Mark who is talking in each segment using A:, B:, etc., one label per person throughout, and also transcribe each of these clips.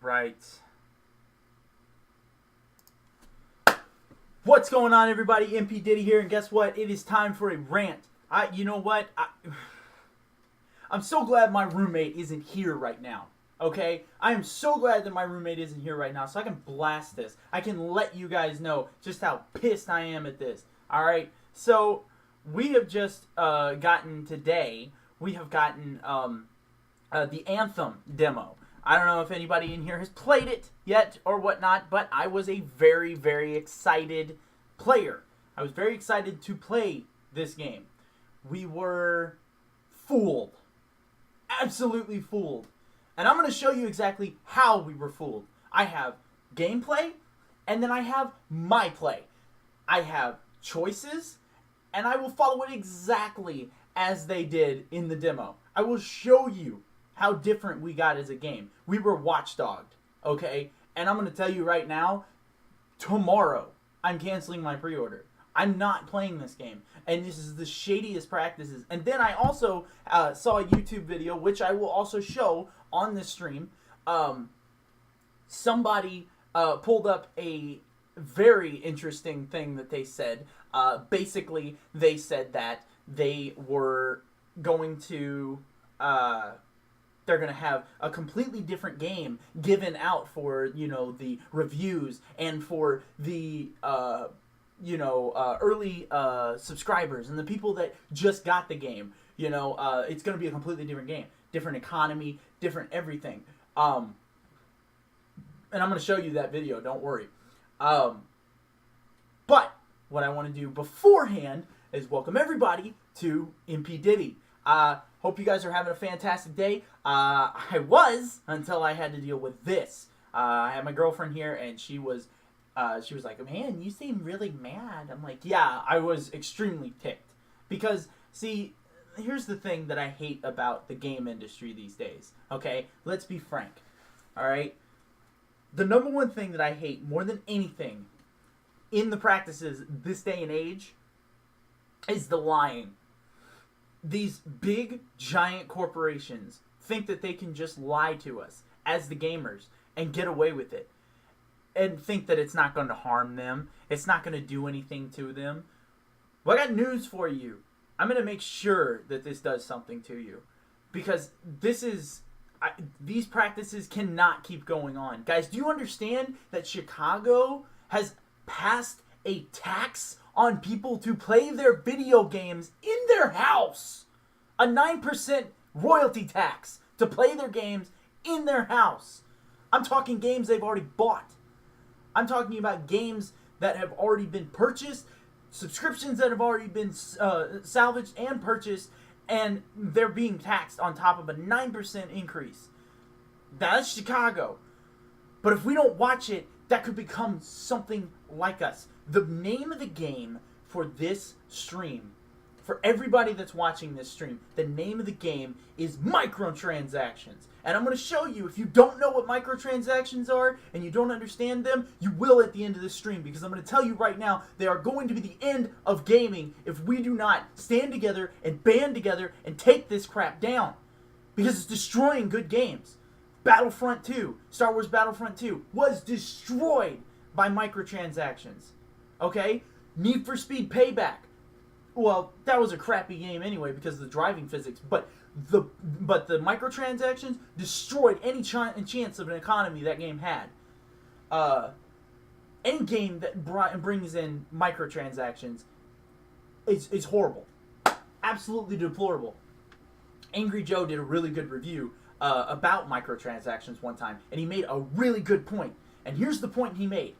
A: Right. What's going on, everybody? MP Diddy here, and guess what? It is time for a rant. You know what? I'm so glad my roommate isn't here right now. Okay? I am so glad that my roommate isn't here right now, so I can blast this. I can let you guys know just how pissed I am at this. Alright? So, we have just gotten today, the Anthem demo. I don't know if anybody in here has played it yet or whatnot, but I was a very, very excited player. I was very excited to play this game. We were fooled. Absolutely fooled. And I'm going to show you exactly how we were fooled. I have gameplay, and then I have my play. I have choices, and I will follow it exactly as they did in the demo. I will show you how different we got as a game. We were watchdogged, okay? And I'm going to tell you right now, tomorrow, I'm canceling my pre-order. I'm not playing this game. And this is the shadiest practices. And then I also saw a YouTube video, which I will also show on this stream. Somebody pulled up a very interesting thing that they said. Basically, they said that they were going to... they're going to have a completely different game given out for, the reviews and for the, early subscribers and the people that just got the game. It's going to be a completely different game. Different economy, different everything. And I'm going to show you that video, don't worry. But what I want to do beforehand is welcome everybody to MP Diddy. Hope you guys are having a fantastic day. I was, until I had to deal with this. I had my girlfriend here, and she was like, man, you seem really mad. I'm like, yeah, I was extremely ticked. Because, see, here's the thing that I hate about the game industry these days. Okay? Let's be frank. Alright? The number one thing that I hate more than anything in the practices this day and age is the lying. These big, giant corporations think that they can just lie to us as the gamers and get away with it. And think that it's not going to harm them. It's not going to do anything to them. Well, I got news for you. I'm going to make sure that this does something to you. Because these practices cannot keep going on. Guys, do you understand that Chicago has passed a tax on people to play their video games in their house? A 9% royalty tax to play their games in their house. I'm talking games they've already bought. I'm talking about games that have already been purchased, subscriptions that have already been salvaged and purchased, and they're being taxed on top of a 9% increase. That's Chicago. But if we don't watch it, that could become something like us. The name of the game for this stream, for everybody that's watching this stream, the name of the game is microtransactions. And I'm going to show you, if you don't know what microtransactions are and you don't understand them, you will at the end of this stream. Because I'm going to tell you right now, they are going to be the end of gaming if we do not stand together and band together and take this crap down. Because it's destroying good games. Battlefront 2, Star Wars Battlefront 2, was destroyed by microtransactions. Okay? Need for Speed Payback. Well, that was a crappy game anyway because of the driving physics. But the microtransactions destroyed any chance of an economy that game had. Any game that brings in microtransactions is horrible. Absolutely deplorable. Angry Joe did a really good review about microtransactions one time, and he made a really good point. And here's the point he made.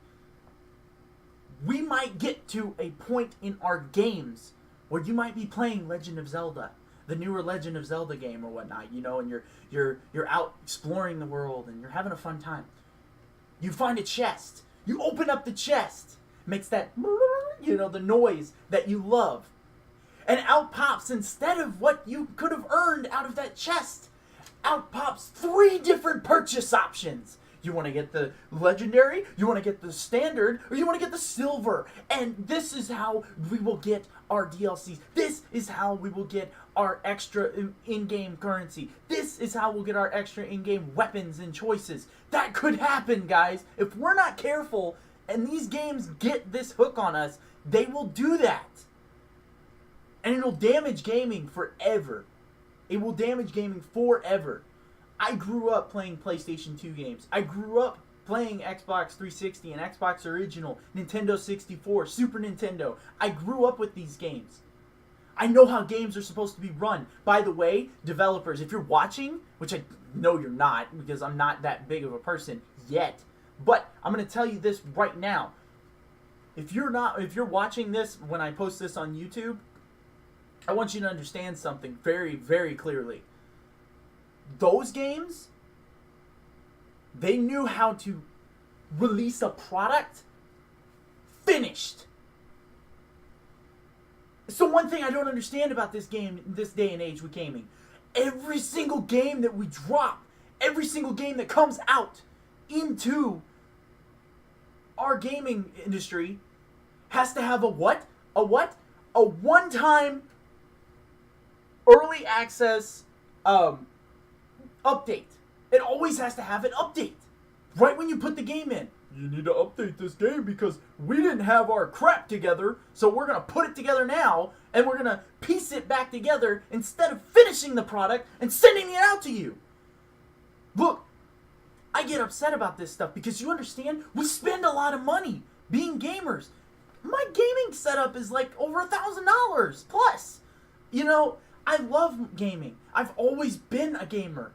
A: We might get to a point in our games where you might be playing Legend of Zelda, the newer Legend of Zelda game or whatnot, and you're out exploring the world and you're having a fun time. You find a chest. You open up the chest. Makes that, the noise that you love. And out pops, instead of what you could have earned out of that chest, out pops 3 different purchase options. You want to get the legendary, you want to get the standard, or you want to get the silver. And this is how we will get our DLCs. This is how we will get our extra in-game currency. This is how we'll get our extra in-game weapons and choices. That could happen, guys. If we're not careful and these games get this hook on us, they will do that. And it'll damage gaming forever. It will damage gaming forever. I grew up playing PlayStation 2 games. I grew up playing Xbox 360 and Xbox Original, Nintendo 64, Super Nintendo. I grew up with these games. I know how games are supposed to be run. By the way, developers, if you're watching, which I know you're not because I'm not that big of a person yet, but I'm going to tell you this right now. If you're watching this when I post this on YouTube, I want you to understand something very, very clearly. Those games, they knew how to release a product finished. So one thing I don't understand about this game, this day and age with gaming, every single game that we drop, every single game that comes out into our gaming industry has to have a what? A what? A one-time early access update. It always has to have an update. Right when you put the game in. You need to update this game because we didn't have our crap together, so we're going to put it together now, and we're going to piece it back together instead of finishing the product and sending it out to you. Look, I get upset about this stuff because you understand, we spend a lot of money being gamers. My gaming setup is like over $1,000 plus. You know, I love gaming. I've always been a gamer.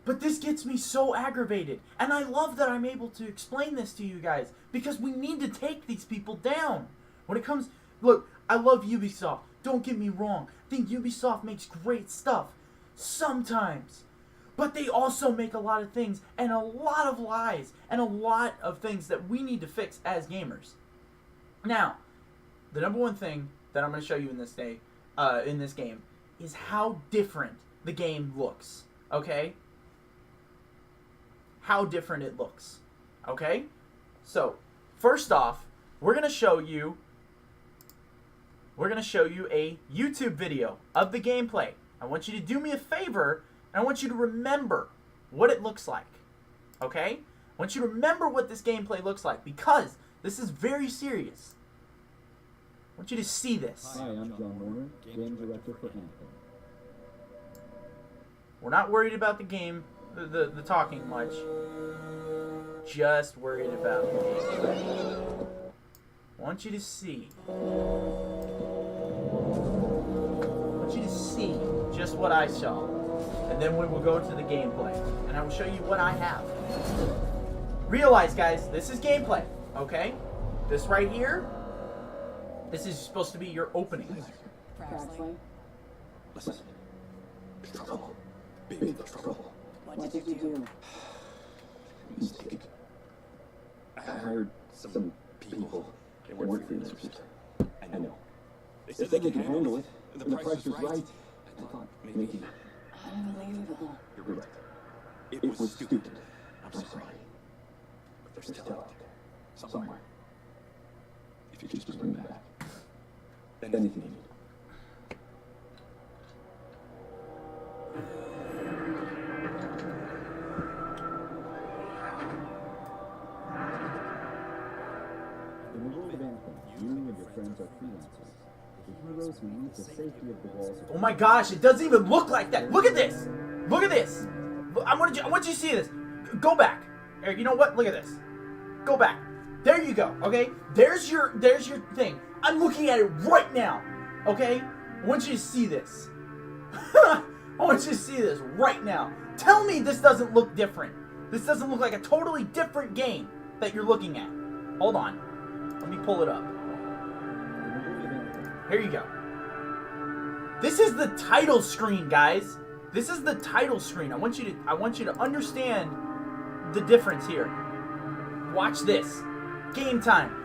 A: But this gets me so aggravated. And I love that I'm able to explain this to you guys. Because we need to take these people down. When it comes... Look, I love Ubisoft. Don't get me wrong. I think Ubisoft makes great stuff. Sometimes. But they also make a lot of things. And a lot of lies. And a lot of things that we need to fix as gamers. Now, the number one thing that I'm going to show you in this game is how different the game looks. Okay? How different it looks. Okay? So, first off, we're going to show you a YouTube video of the gameplay. I want you to do me a favor, and I want you to remember what it looks like. Okay? I want you to remember what this gameplay looks like, because this is very serious. I want you to see this.
B: Hi, I'm John Warner, game director for Anthem.
A: We're not worried about the game, the talking much. Just worried about the gameplay. I want you to see. I want you to see just what I saw. And then we will go to the gameplay. And I will show you what I have. Realize, guys, this is gameplay. Okay? This right here, this is supposed to be your opening.
C: Listen. There's trouble. Big trouble.
B: What did you do?
C: Mistake. I hired some people. They weren't freelancers. I know. They said they could handle it. The price was right. I thought maybe...
B: Unbelievable.
C: You're right. It was stupid. I'm sorry. But there's talent out there. Somewhere. If you just bring them back. Anything you need.
B: In the world of Anthem, you and your friends are freelancers. The heroes who need the safety of the walls of...
A: Oh my gosh, it doesn't even look like that. Look at this. Look at this. I want you to see this. Go back. Eric, you know what? Look at this. Go back. There you go. Okay? There's your thing. I'm looking at it right now. Okay? I want you to see this. I want you to see this right now. Tell me this doesn't look different. This doesn't look like a totally different game that you're looking at. Hold on. Let me pull it up. Here you go. This is the title screen, guys. This is the title screen. I want you to understand the difference here. Watch this. Game time.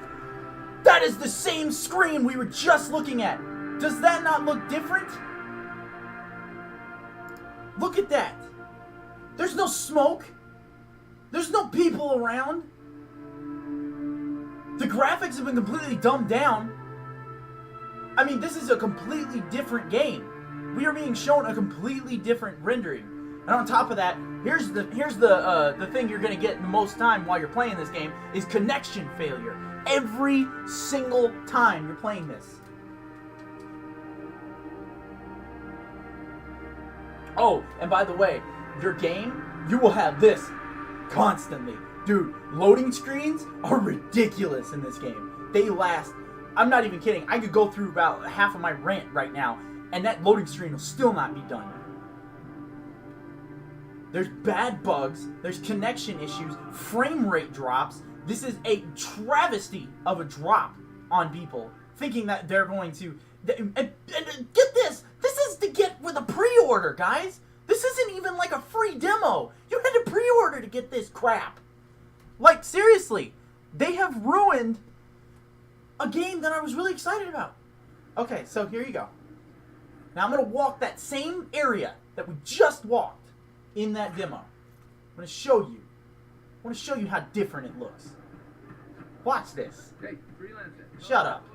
A: That is the same screen we were just looking at. Does that not look different? Look at that. There's no smoke. There's no people around. The graphics have been completely dumbed down. I mean, this is a completely different game. We are being shown a completely different rendering. And on top of that, here's the thing you're gonna get the most time while you're playing this game is connection failure. Every single time you're playing this. Oh, and by the way, your game, you will have this constantly. Dude, loading screens are ridiculous in this game. They last, I'm not even kidding, I could go through about half of my rant right now, and that loading screen will still not be done. There's bad bugs, there's connection issues, frame rate drops. This is a travesty of a drop on people, thinking that they're going to, and get this is to get with a pre-order, guys. This isn't even like a free demo. You had to pre-order to get this crap. Like, seriously, they have ruined a game that I was really excited about. Okay, so here you go. Now I'm going to walk that same area that we just walked in that demo. I'm going to show you. I want to show you how different it looks. Watch this.
D: Hey, freelancer.
A: Shut up.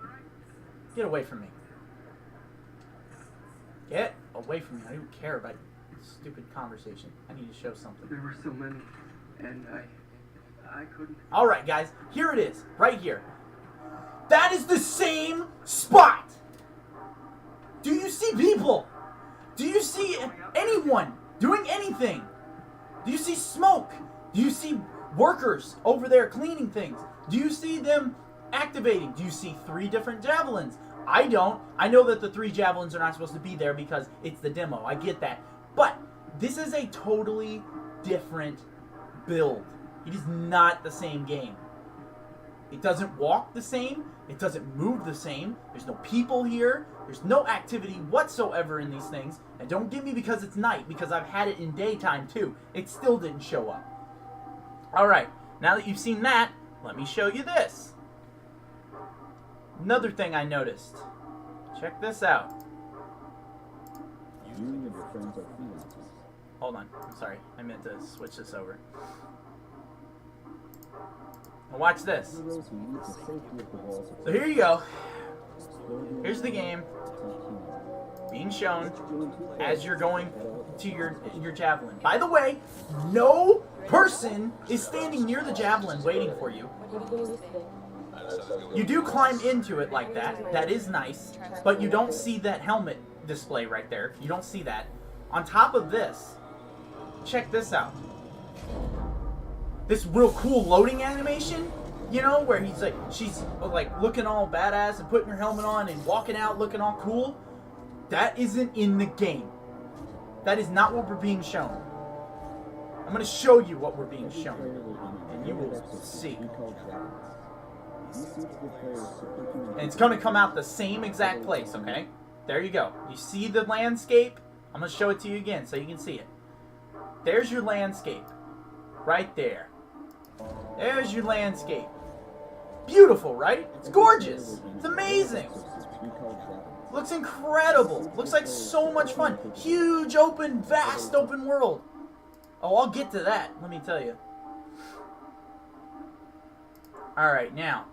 A: Get away from me. Get away from me. I don't care about your stupid conversation. I need to show something.
D: There were so many, and I couldn't.
A: Alright, guys. Here it is. Right here. That is the same spot. Do you see people? Do you see anyone doing anything? Do you see smoke? Do you see workers over there cleaning things? Do you see them activating? Do you see 3 different javelins? I don't. I know that the 3 javelins are not supposed to be there because it's the demo. I get that. But this is a totally different build. It is not the same game. It doesn't walk the same. It doesn't move the same. There's no people here. There's no activity whatsoever in these things. And don't get me because it's night, because I've had it in daytime too. It still didn't show up. Alright, now that you've seen that, let me show you this. Another thing I noticed. Check this out.
B: You and your friends are freelancers.
A: Hold on. I'm sorry. I meant to switch this over. Now watch this.
B: Heroes who use the safety of the walls of
A: So here you go.
B: explode
A: Here's the game
B: attack humans.
A: being shown as you're going to your javelin. By the way, no person is standing near the javelin waiting for you. You do climb into it like that. That is nice. But you don't see that helmet display right there. You don't see that. On top of this, check this out. This real cool loading animation, you know, where she's like looking all badass and putting her helmet on and walking out looking all cool. That isn't in the game. That is not what we're being shown. I'm going to show you what we're being shown, and you will see. And it's going to come out the same exact place, okay? There you go. You see the landscape? I'm going to show it to you again so you can see it. There's your landscape. Right there. There's your landscape. Beautiful, right? It's gorgeous. It's amazing. Looks incredible. Looks like so much fun. Huge, open, vast open world. Oh, I'll get to that, let me tell you. Alright, now.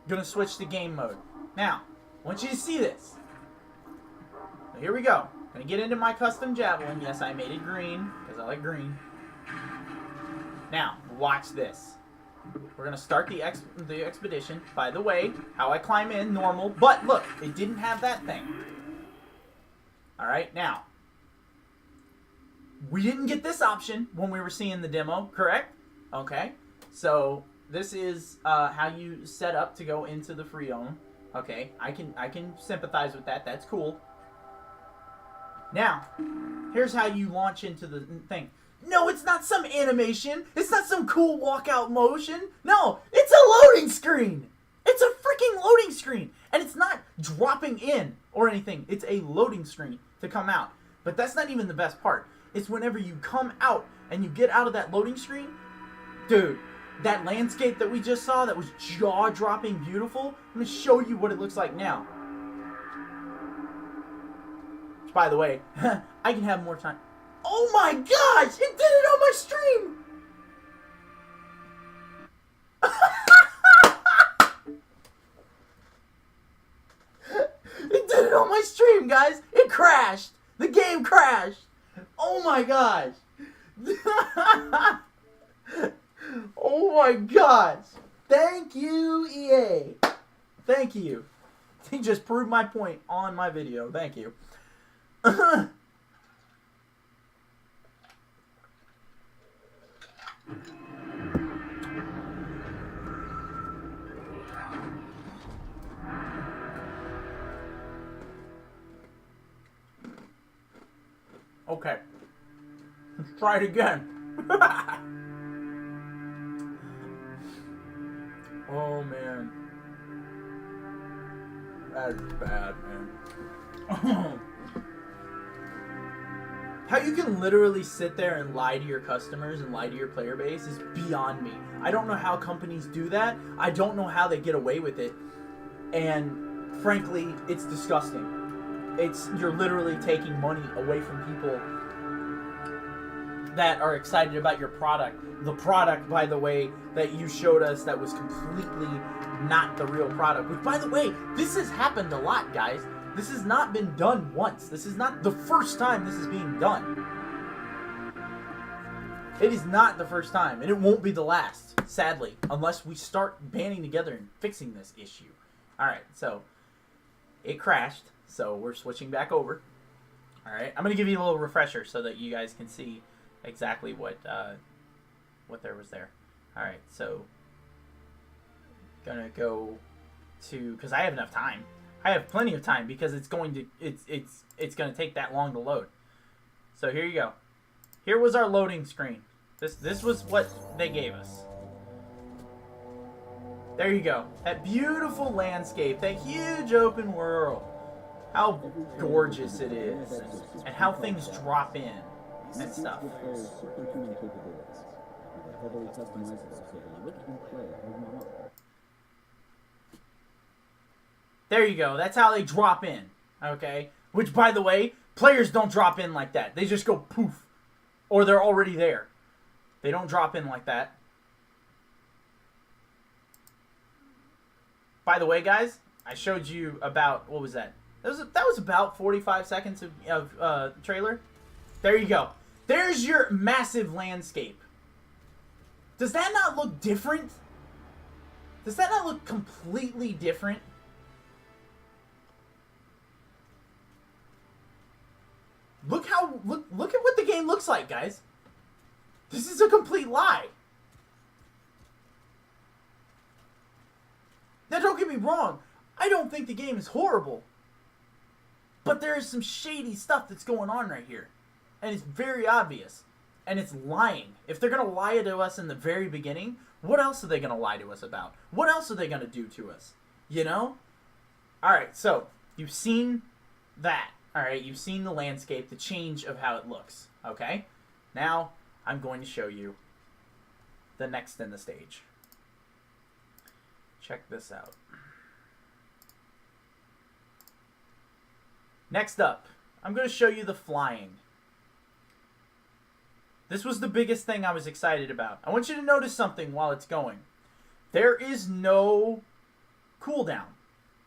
A: I'm going to switch to game mode. Now, I want you to see this. So here we go. I'm going to get into my custom javelin. Yes, I made it green, because I like green. Now, watch this. We're going to start the expedition. By the way, how I climb in, normal. But look, it didn't have that thing. Alright, now. We didn't get this option when we were seeing the demo, correct? Okay. So, this is how you set up to go into the free zone. Okay, I can sympathize with that. That's cool. Now, here's how you launch into the thing. No, it's not some animation. It's not some cool walkout motion. No, it's a loading screen. It's a freaking loading screen. And it's not dropping in or anything. It's a loading screen to come out. But that's not even the best part. It's whenever you come out and you get out of that loading screen. Dude, that landscape that we just saw that was jaw-dropping beautiful. I'm going to show you what it looks like now. By the way, I can have more time. Oh my gosh! It did it on my stream! It did it on my stream, guys. It crashed. The game crashed. Oh my gosh. Oh my gosh. Thank you, EA. Thank you. He just proved my point on my video. Thank you. Okay. Let's try it again. Oh, man. That is bad, man. How you can literally sit there and lie to your customers and lie to your player base is beyond me. I don't know how companies do that. I don't know how they get away with it. And frankly, it's disgusting. You're literally taking money away from people that are excited about your product. The product, by the way, that you showed us that was completely not the real product. Which, by the way, this has happened a lot, guys. This has not been done once. This is not the first time this is being done. It is not the first time, and it won't be the last, sadly, unless we start banding together and fixing this issue. Alright, so it crashed, so we're switching back over. Alright, I'm going to give you a little refresher so that you guys can see exactly what there was there. Alright, so gonna go to, because I have enough time. I have plenty of time because it's going to take that long to load. So here you go. Here was our loading screen. This was what they gave us. There you go. That beautiful landscape, that huge open world. How gorgeous it is, and how things drop in and stuff. There you go. That's how they drop in. Okay? Which, by the way, players don't drop in like that. They just go poof. Or they're already there. They don't drop in like that. By the way, guys, I showed you about, what was that? That was about 45 seconds of trailer. There you go. There's your massive landscape. Does that not look different? Does that not look completely different? Look at what the game looks like, guys. This is a complete lie. Now, don't get me wrong. I don't think the game is horrible. But there is some shady stuff that's going on right here. And it's very obvious. And it's lying. If they're going to lie to us in the very beginning, what else are they going to lie to us about? What else are they going to do to us? You know? Alright, so, you've seen that. Alright, you've seen the landscape, the change of how it looks. Okay? Now, I'm going to show you the next in the stage. Check this out. Next up, I'm going to show you the flying. This was the biggest thing I was excited about. I want you to notice something while it's going. There is no cooldown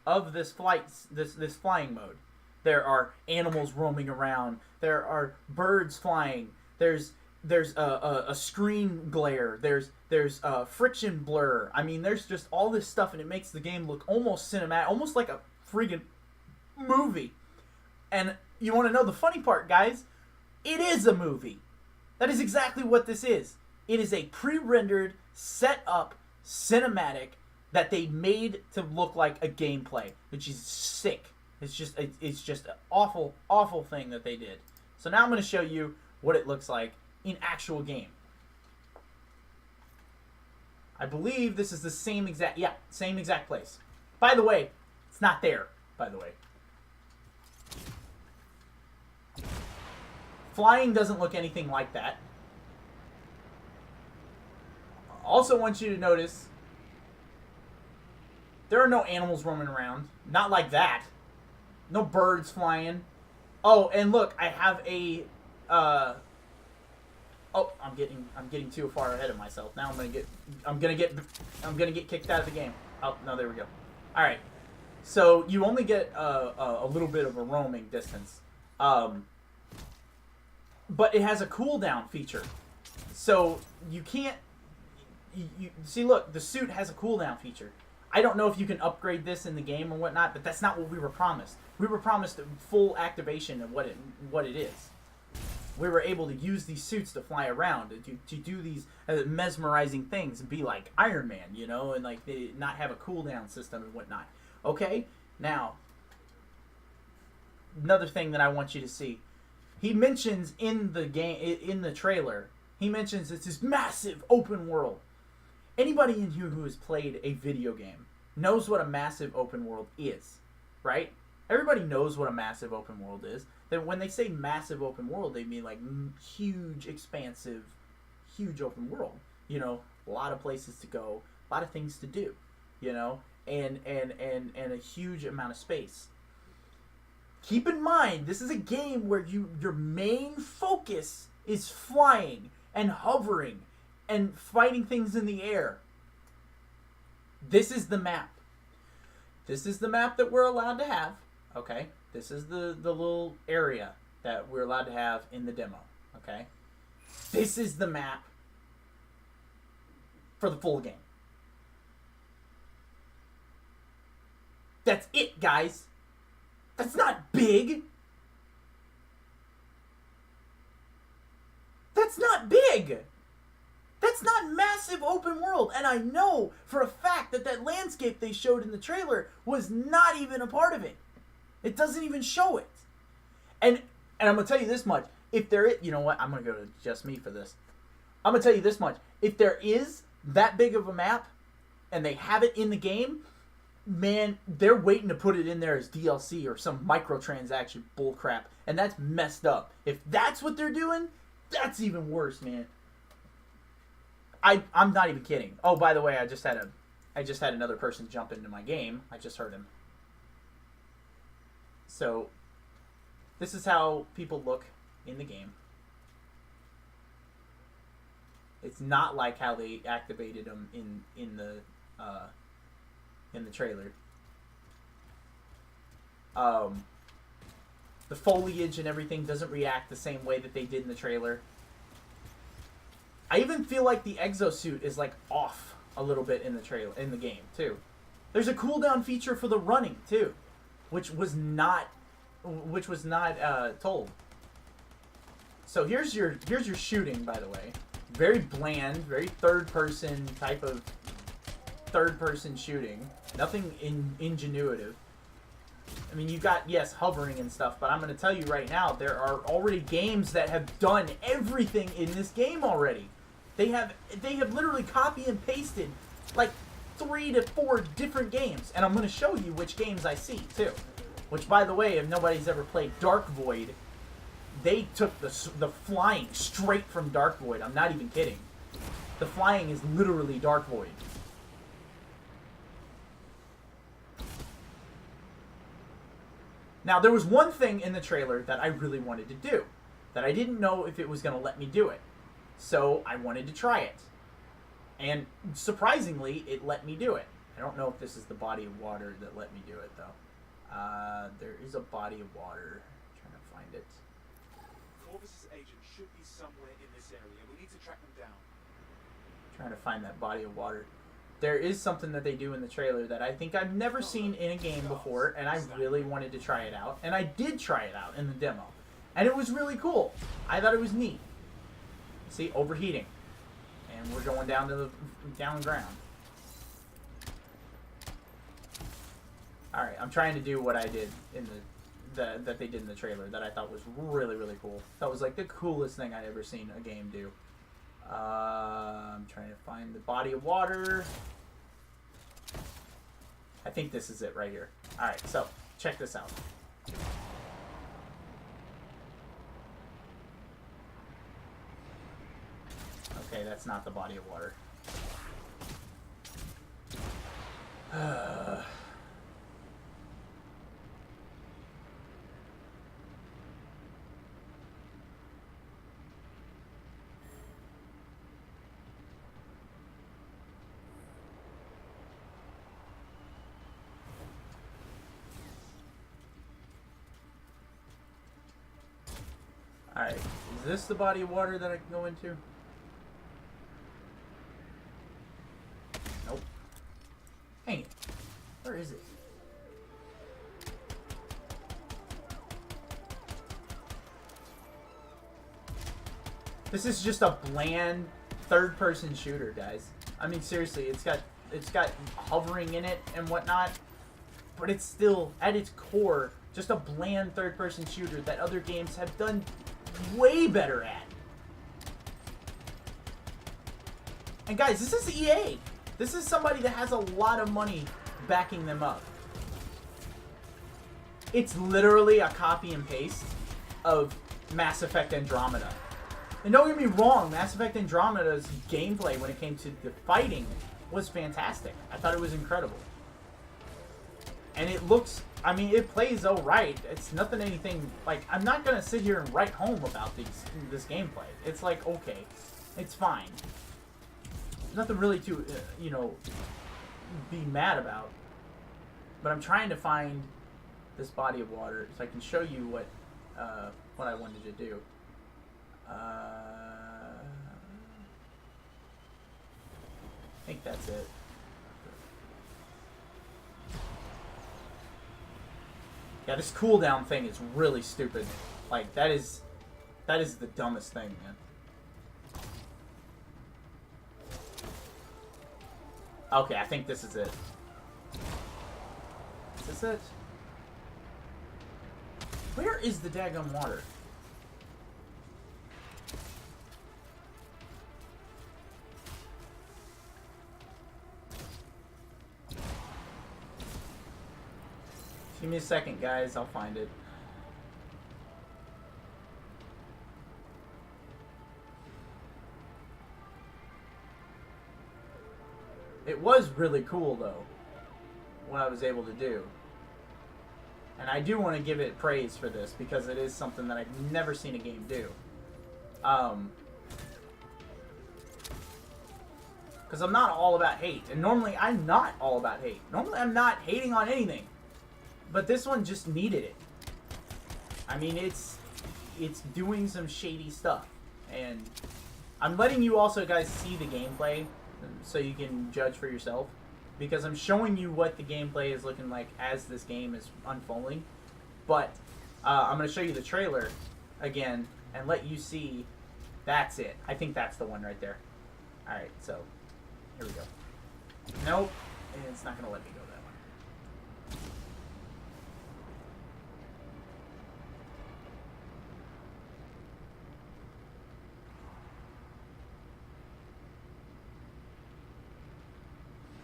A: of this flying mode. There are animals roaming around. There are birds flying. There's a screen glare. There's friction blur. I mean, there's just all this stuff, and it makes the game look almost cinematic, almost like a friggin' movie. And you want to know the funny part, guys? It is a movie. That is exactly what this is. It is a pre-rendered, set-up cinematic that they made to look like a gameplay, which is sick. It's just an awful, awful thing that they did. So now I'm going to show you what it looks like in actual game. I believe this is the same exact place. By the way, it's not there, by the way. Flying doesn't look anything like that. Also want you to notice there are no animals roaming around. Not like that. No birds flying. Oh, and look, I have a Oh, I'm getting too far ahead of myself. Now I'm gonna get kicked out of the game. Oh no, there we go. All right. So you only get a little bit of a roaming distance, but it has a cooldown feature. So you can't. You see, look, the suit has a cooldown feature. I don't know if you can upgrade this in the game or whatnot, but that's not what we were promised. We were promised full activation of what it is. We were able to use these suits to fly around, to do these mesmerizing things and be like Iron Man, you know, and like they not have a cooldown system and whatnot. Okay, now another thing that I want you to see. He mentions in the game, in the trailer, he mentions it's this massive open world. Anybody in here who has played a video game knows what a massive open world is, right? Everybody knows what a massive open world is. That when they say massive open world, they mean like huge, expansive, huge open world. You know, a lot of places to go, a lot of things to do, you know, and a huge amount of space. Keep in mind, this is a game where your main focus is flying and hovering and fighting things in the air. This is the map. This is the map that we're allowed to have. Okay? This is the little area that we're allowed to have in the demo. Okay? This is the map for the full game. That's it, guys. That's not big. That's not big. That's not massive open world. And I know for a fact that landscape they showed in the trailer was not even a part of it. It doesn't even show it. And I'm going to tell you this much. If there is, you know what? I'm going to go to just me for this. I'm going to tell you this much. If there is that big of a map and they have it in the game, man, they're waiting to put it in there as DLC or some microtransaction bullcrap. And that's messed up. If that's what they're doing, that's even worse, man. I'm not even kidding. Oh, by the way, I just had another person jump into my game. I just heard him. So, this is how people look in the game. It's not like how they activated them in the trailer. The foliage and everything doesn't react the same way that they did in the trailer. I even feel like the exosuit is like off a little bit in the game too. There's a cooldown feature for the running too, which was not told. So here's your shooting, by the way. Very bland, very third person type of third person shooting. Nothing ingenuitive. I mean, you got, yes, hovering and stuff, but I'm going to tell you right now, there are already games that have done everything in this game already. They have literally copy and pasted like 3 to 4 different games, and I'm going to show you which games I see too. Which, by the way, if nobody's ever played Dark Void, they took the flying straight from Dark Void. I'm not even kidding. The flying is literally Dark Void. Now, there was one thing in the trailer that I really wanted to do, that I didn't know if it was going to let me do it. So, I wanted to try it. And, surprisingly, it let me do it. I don't know if this is the body of water that let me do it, though. There is a body of water. I'm trying to find it.
E: Corvus's agent should be somewhere in this area. We need to track them down.
A: I'm trying to find that body of water. There is something that they do in the trailer that I think I've never seen in a game before, and I really wanted to try it out. And I did try it out in the demo. And it was really cool. I thought it was neat. See, overheating. And we're going down to the ground. Alright, I'm trying to do what I did in that they did in the trailer that I thought was really, really cool. That was like the coolest thing I ever seen a game do. I'm trying to find the body of water. I think this is it right here. Alright, so check this out. Okay, that's not the body of water. Alright, is this the body of water that I can go into? Nope. Dang it. Where is it? This is just a bland third-person shooter, guys. I mean, seriously, it's got hovering in it and whatnot, but it's still, at its core, just a bland third-person shooter that other games have done way better at. And guys, this is EA. This is somebody that has a lot of money backing them up. It's literally a copy and paste of Mass Effect Andromeda. And don't get me wrong, Mass Effect Andromeda's gameplay when it came to the fighting was fantastic. I thought it was incredible. And it looks, I mean, it plays alright. It's nothing anything, like, I'm not going to sit here and write home about this gameplay. It's like, okay, it's fine. There's nothing really to, you know, be mad about. But I'm trying to find this body of water so I can show you what I wanted to do. I think that's it. Yeah, this cooldown thing is really stupid. Like, that is the dumbest thing, man. Okay, I think this is it. Is this it? Where is the daggum water? Give me a second, guys. I'll find it. It was really cool, though, what I was able to do. And I do want to give it praise for this, because it is something that I've never seen a game do. Because I'm not all about hate. And normally, I'm not all about hate. Normally, I'm not hating on anything. But this one just needed it. I mean, it's doing some shady stuff. And I'm letting you also guys see the gameplay so you can judge for yourself. Because I'm showing you what the gameplay is looking like as this game is unfolding. But I'm going to show you the trailer again and let you see that's it. I think that's the one right there. Alright, so here we go. Nope, it's not going to let me go that one.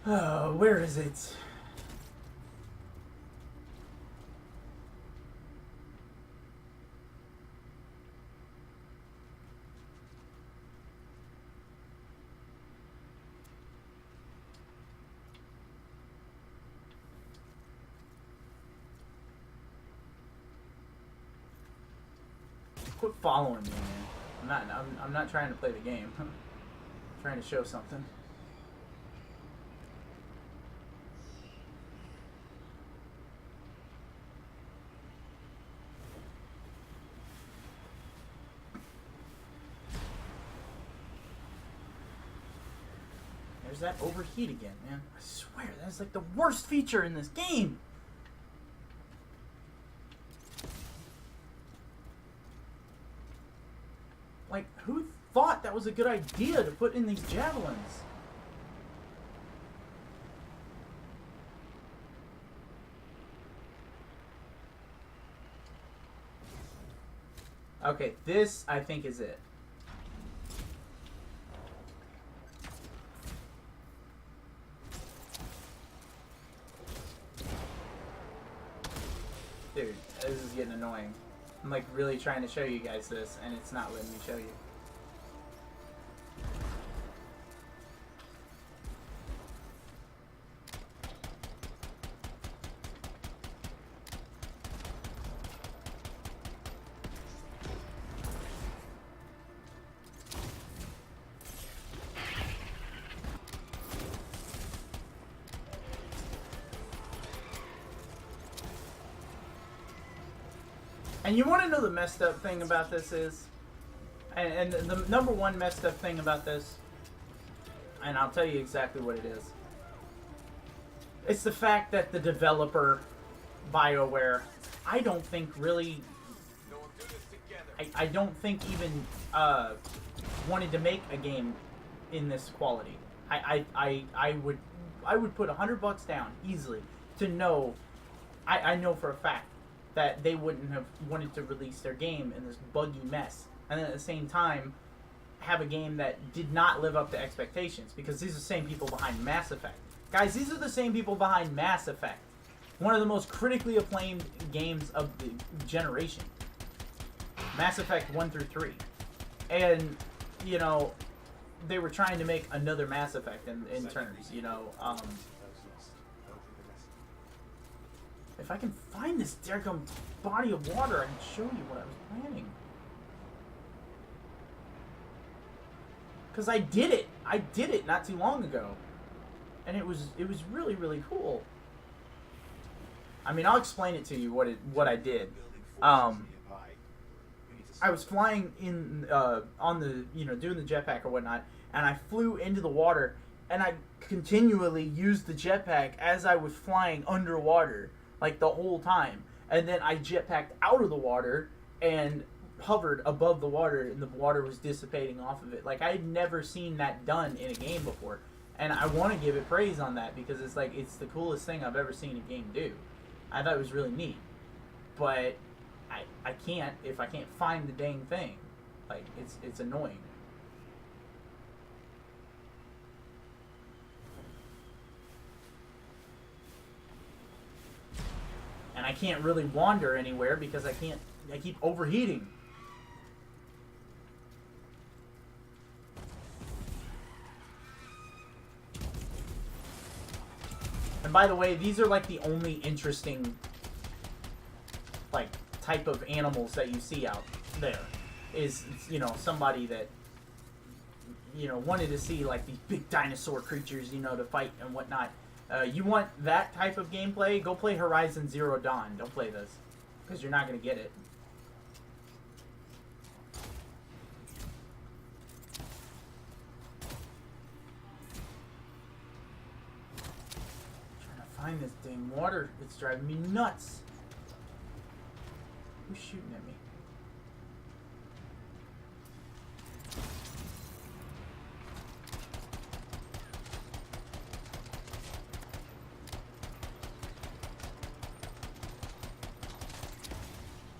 A: Oh, where is it? Quit following me, man. I'm not trying to play the game. I'm trying to show something. There's that overheat again, man. I swear, that's like the worst feature in this game. Like, who thought that was a good idea to put in these javelins? Okay, this, I think, is it. Dude, this is getting annoying. I'm like really trying to show you guys this, and it's not letting me show you. And you want to know the messed up thing about this is, and the number one messed up thing about this, and I'll tell you exactly what it is. It's the fact that the developer, BioWare, I don't think really, I don't think even wanted to make a game in this quality. I would put $100 down easily to know, I know for a fact that they wouldn't have wanted to release their game in this buggy mess, and then at the same time have a game that did not live up to expectations, because these are the same people behind Mass Effect. Guys, these are the same people behind Mass Effect, one of the most critically acclaimed games of the generation. Mass Effect 1 through 3. And, you know, they were trying to make another Mass Effect in terms, you know, if I can find this daggum body of water, I can show you what I was planning. Because I did it. I did it not too long ago. And it was really, really cool. I mean, I'll explain it to you what I did. I was flying in on the, you know, doing the jetpack or whatnot, and I flew into the water, and I continually used the jetpack as I was flying underwater, like the whole time. And then I jetpacked out of the water and hovered above the water, and the water was dissipating off of it. Like, I had never seen that done in a game before, and I want to give it praise on that, because it's like, it's the coolest thing I've ever seen a game do. I thought it was really neat, but I can't, if I can't find the dang thing. Like, it's annoying. And I can't really wander anywhere because I keep overheating. And by the way, these are like the only interesting, like, type of animals that you see out there. Is, you know, somebody that, you know, wanted to see like these big dinosaur creatures, you know, to fight and whatnot. You want that type of gameplay? Go play Horizon Zero Dawn. Don't play this, because you're not going to get it. I'm trying to find this dang water. It's driving me nuts. Who's shooting at me?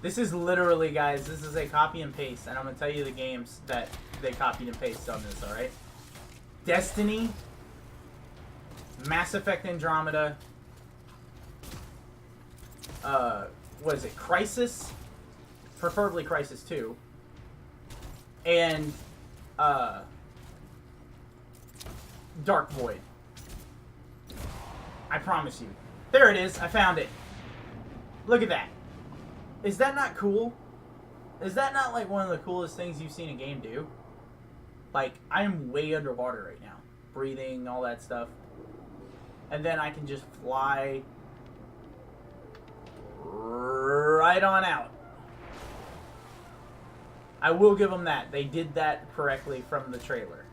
A: This is literally, guys, this is a copy and paste, and I'm going to tell you the games that they copied and pasted on this, alright? Destiny, Mass Effect Andromeda, what is it, Crisis, preferably Crisis 2, and, Dark Void. I promise you. There it is, I found it. Look at that. Is that not cool? Is that not like one of the coolest things you've seen a game do? Like, I am way underwater right now. Breathing, all that stuff. And then I can just fly right on out. I will give them that. They did that correctly from the trailer.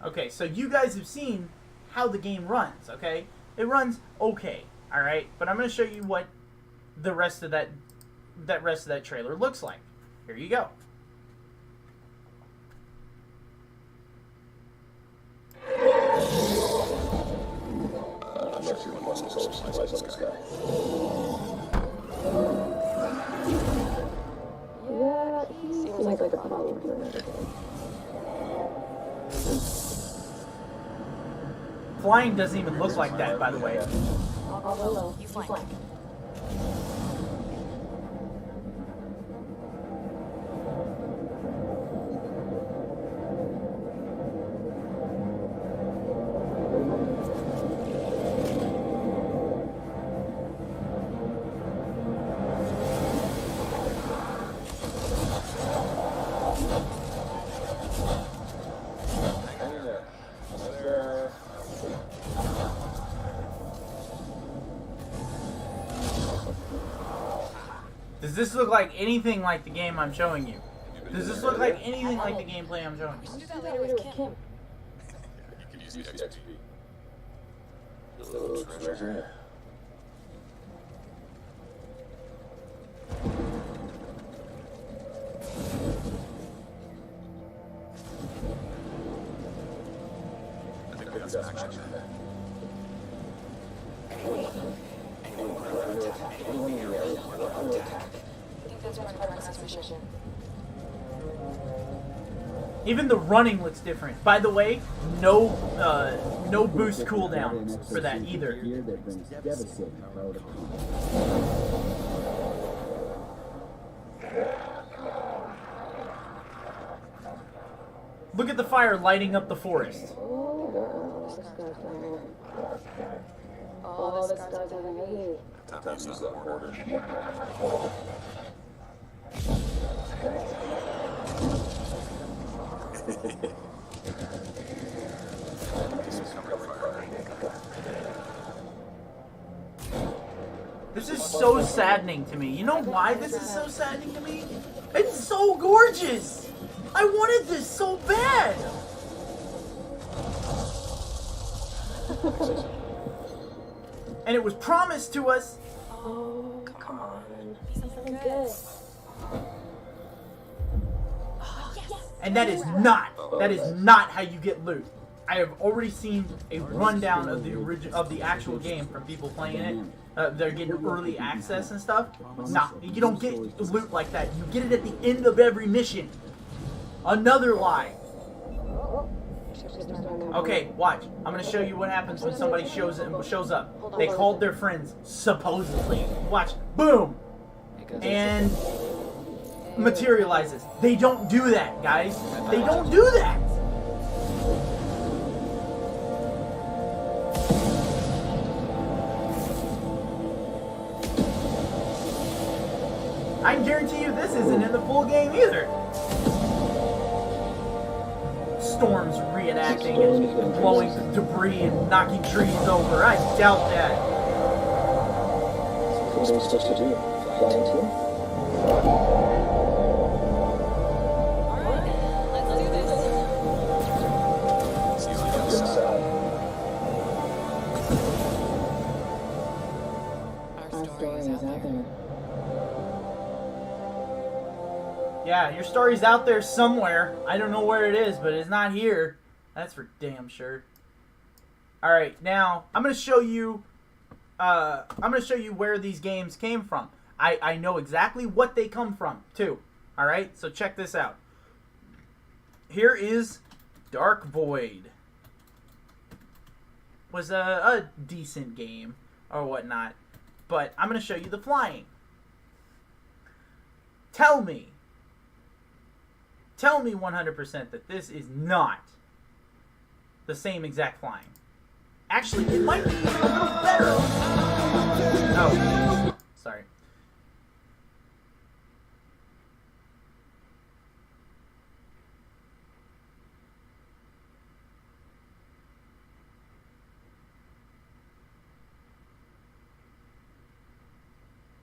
A: Okay, so you guys have seen how the game runs, okay? It runs okay. All right, but I'm going to show you what the rest of that trailer looks like. Here you go.
F: Yeah, he seems like a problem for another day.
A: Flying doesn't even look like that, by the way.
F: Hello, you flank.
A: Does this look like anything like the game I'm showing you? Does this look like anything like the gameplay I'm showing you?
F: Do that later with Kim.
C: You could use the XP. A little treasure. I think we got some action.
F: I think that's part of our mission.
A: Even the running looks different. By the way, no boost cooldowns for that either.
B: Gear that brings devastating power to combat.
A: Look at the fire lighting up the forest.
F: Oh, this guy's fire. Oh, this guy's having me.
C: Time to use that quarter.
A: This is so saddening to me. You know why this is so saddening to me? It's so gorgeous! I wanted this so bad! And it was promised to us.
F: Oh, come on. Be something good.
A: And that is not how you get loot. I have already seen a rundown of the actual game from people playing it. They're getting early access and stuff. Nah, you don't get loot like that. You get it at the end of every mission. Another lie. Okay, watch. I'm gonna show you what happens when somebody shows up. They called their friends, supposedly. Watch. Boom! And materializes. They don't do that, guys. They don't do that. I can guarantee you this isn't in the full game either. Storms reenacting and blowing debris and knocking trees over. I doubt that.
B: What are we supposed to do? Fly into him?
A: Yeah, your story's out there somewhere. I don't know where it is, but it's not here. That's for damn sure. All right, now I'm gonna show you. Where these games came from. I know exactly what they come from too. All right, so check this out. Here is Dark Void. Was a decent game or whatnot, but I'm gonna show you the flying. Tell me 100% that this is not the same exact flying. Actually, it might be even a little better. Oh, sorry.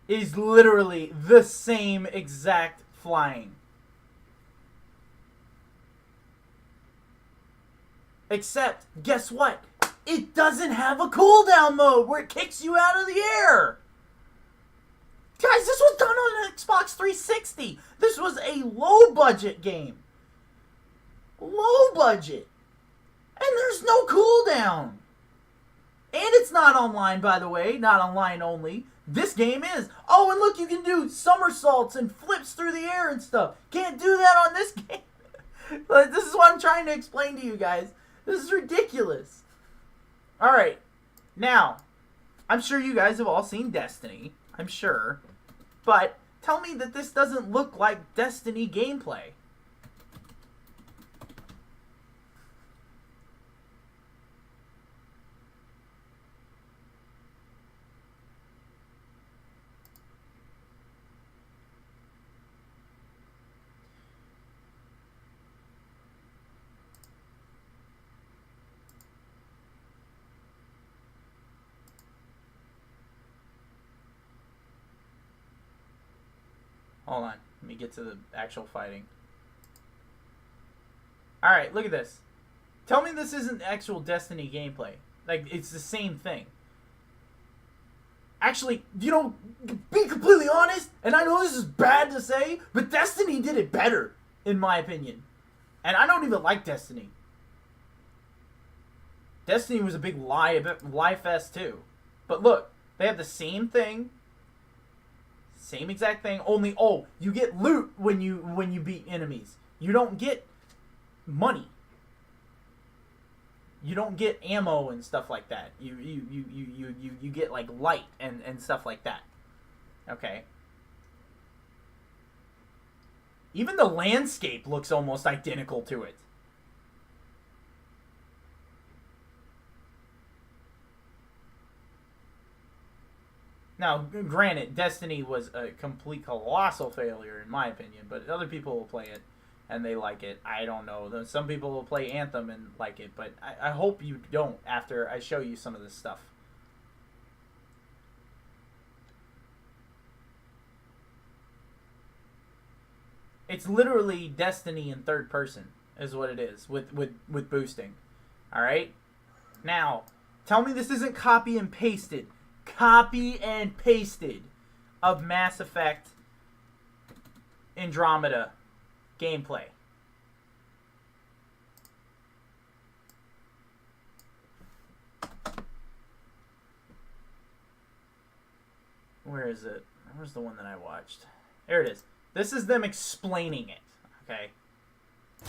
A: Is literally the same exact flying. Except, guess what? It doesn't have a cooldown mode where it kicks you out of the air. Guys, this was done on an Xbox 360. This was a low-budget game. Low budget. And there's no cooldown. And it's not online, by the way. Not online only. This game is. Oh, and look, you can do somersaults and flips through the air and stuff. Can't do that on this game. This is what I'm trying to explain to you guys. This is ridiculous. Alright. Now, I'm sure you guys have all seen Destiny. I'm sure. But tell me that this doesn't look like Destiny gameplay. Hold on. Let me get to the actual fighting. Alright, look at this. Tell me this isn't actual Destiny gameplay. Like, it's the same thing. Actually, you know, be completely honest, and I know this is bad to say, but Destiny did it better, in my opinion. And I don't even like Destiny. Destiny was a big lie fest too. But look, they have the same thing. Same exact thing, only, oh, you get loot when you beat enemies. You don't get money. You don't get ammo and stuff like that. You get like light and stuff like that. Okay. Even the landscape looks almost identical to it. Now, granted, Destiny was a complete colossal failure in my opinion, but other people will play it and they like it. I don't know. Some people will play Anthem and like it, but I hope you don't after I show you some of this stuff. It's literally Destiny in third person is what it is with boosting. Alright? Now, tell me this isn't copy and pasted. Copy and pasted of Mass Effect Andromeda gameplay. Where is it? Where's the one that I watched? There it is. This is them explaining it. Okay.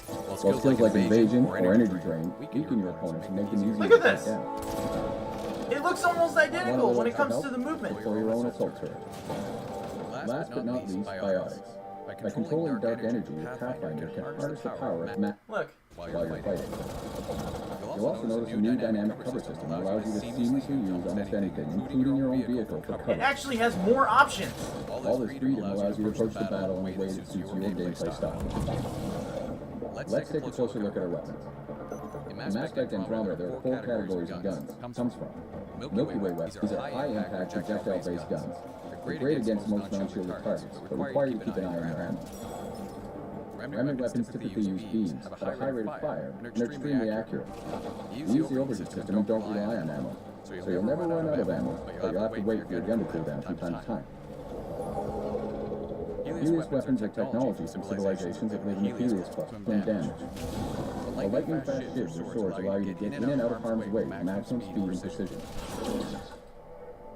B: While skills like invasion or energy drain weaken your opponents and make them easier
A: Look
B: to
A: at this.
B: take down.
A: It looks almost identical when it comes to the movement.
B: For your own assault turret. Last but not least, biotics. By controlling dark energy, your Pathfinder can harness the power of
A: Look.
B: while you're fighting. You'll also notice a new dynamic cover system that allows you to seamlessly use almost anything, including your own vehicle for cover.
A: It actually has more options.
B: All this freedom allows you to approach the battle in a way that suits your gameplay style. Let's take a closer look at our weapons. In Mass Effect Andromeda, there are 4 categories of guns. Comes from Milky Way weapons. These are high-impact projectile-based guns. They're great against most non-shielded targets, but require you to keep an eye on your ammo. Remnant weapons typically use beams, have a high rate of fire, and are extremely accurate. Use the overheat system and don't rely on ammo, so you'll never run out of ammo, but you'll have to wait for your gun to cool down from time to time. Helios weapons are technologies from civilizations that live in the Helios Cluster from damage. While lightning-fast ships or swords allow you to get in and out of harm's way with maximum speed and precision.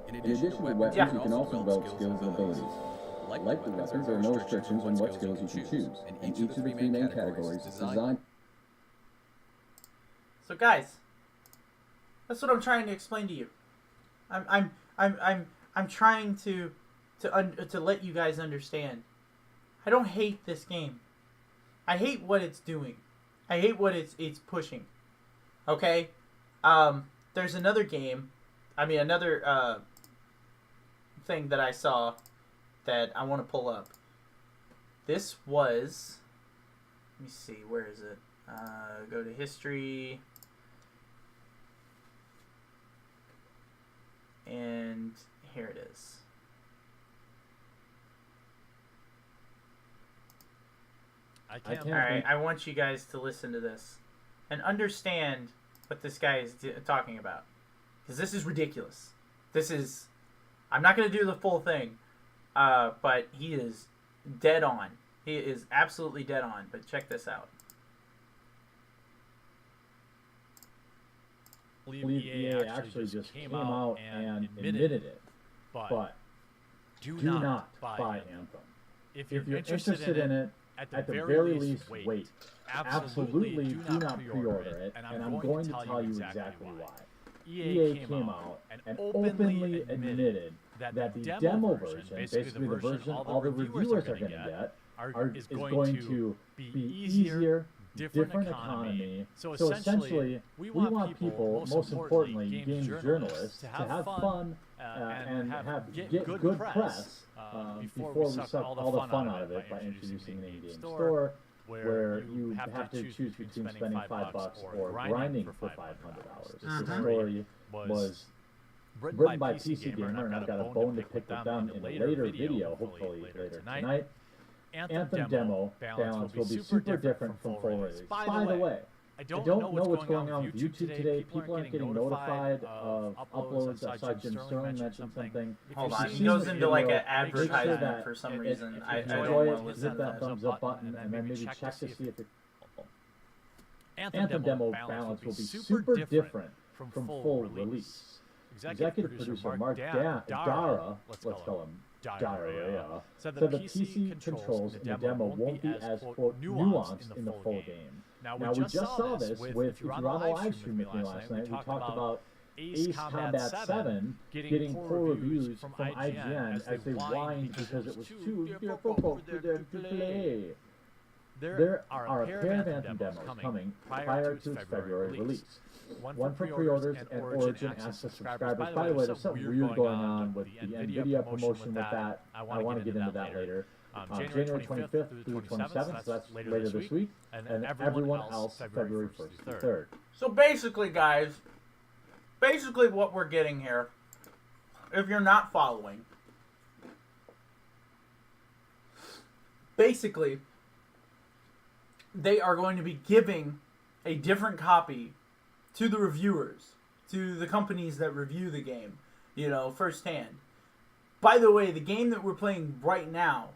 B: In addition to weapons, you can also develop skills and abilities. Like the weapons, there are no restrictions on what skills you can choose, and each of the 3 main categories is designed.
A: So guys, that's what I'm trying to explain to you. I'm trying to let you guys understand. I don't hate this game. I hate what it's doing. I hate what it's pushing. Okay? There's another game. I mean, another thing that I saw that I want to pull up. This was... Let me see. Where is it? Go to history. And here it is. Alright, I want you guys to listen to this and understand what this guy is talking about. Because this is ridiculous. This is... I'm not going to do the full thing, but he is dead on. He is absolutely dead on, but check this out.
G: I believe EA actually just came out and admitted it, but do not buy Anthem. If you're interested in it, at the very least, wait. Absolutely do not pre-order it, and I'm going to tell you exactly why. EA came out and openly admitted that the demo version, basically the version all the reviewers are going to get, is going to be easier, different economy. So essentially, we want people, most importantly, games journalists, to have fun and get good press before we suck all the fun out of it by introducing an in-game store where you have to choose between spending $5 or grinding for $500. This story was written by PC Gamer, and I've got a bone to pick with them in a later video, hopefully later tonight. Anthem demo balance will be super different from full release. By the way, I don't know what's going on with YouTube today. People aren't getting notified of uploads. I saw Jim Sterling mention something.
A: Hold on, he goes into like an advertisement for some reason. I don't
G: enjoy
A: want to
G: it,
A: listen
G: hit
A: to
G: that
A: that.
G: thumbs up button, and then maybe check to see if it. Anthem demo balance will be super different from full release. Executive producer Mark Dara, let's call him Dara, said the PC controls in the demo won't be as quote nuanced in the full game. Now we just saw this with, if you were on the live stream with me last night, we talked about Ace Combat 7 getting poor reviews from IGN as they whined because it was too difficult for them to play. There are a pair of Anthem demos coming prior to its February release. One for pre-orders and Origin access subscribers. By the way, there's something weird going on with the NVIDIA promotion with that. I want to get into that later. January 25th through 27th, so that's later this week. And everyone else, February 1st through 3rd.
A: So basically, guys, what we're getting here, if you're not following, basically, they are going to be giving a different copy to the reviewers, to the companies that review the game, firsthand. By the way, the game that we're playing right now,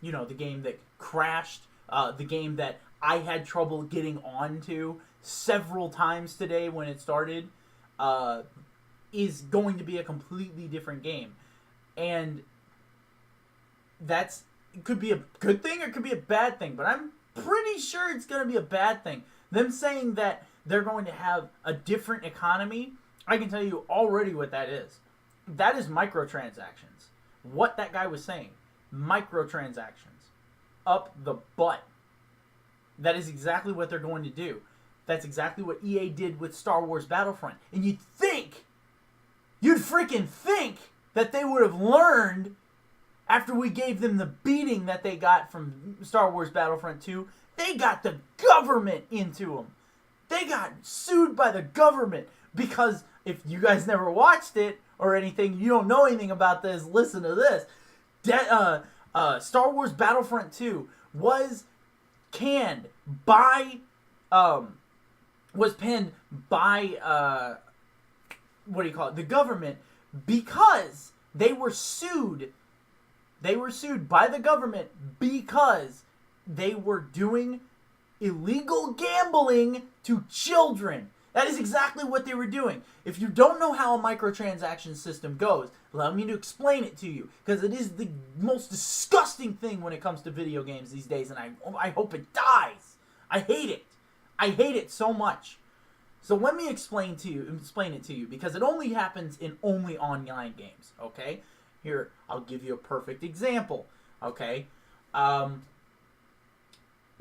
A: the game that crashed, the game that I had trouble getting onto several times today when it started, is going to be a completely different game. And it could be a good thing or it could be a bad thing, but I'm pretty sure it's going to be a bad thing. Them saying that they're going to have a different economy, I can tell you already what that is. That is microtransactions. What that guy was saying. Microtransactions. Up the butt. That is exactly what they're going to do. That's exactly what EA did with Star Wars Battlefront. And you'd freaking think that they would have learned after we gave them the beating that they got from Star Wars Battlefront 2. They got the government into them. They got sued by the government because if you guys never watched it or anything, you don't know anything about this, listen to this. Star Wars Battlefront 2 was panned by the government because they were sued. They were sued by the government because they were doing illegal gambling to children. That is exactly what they were doing. If you don't know how a microtransaction system goes, allow me to explain it to you, because it is the most disgusting thing when it comes to video games these days, and I hope it dies. I hate it. I hate it so much. So let me explain it to you, because it only happens in only online games, okay? Here, I'll give you a perfect example, okay?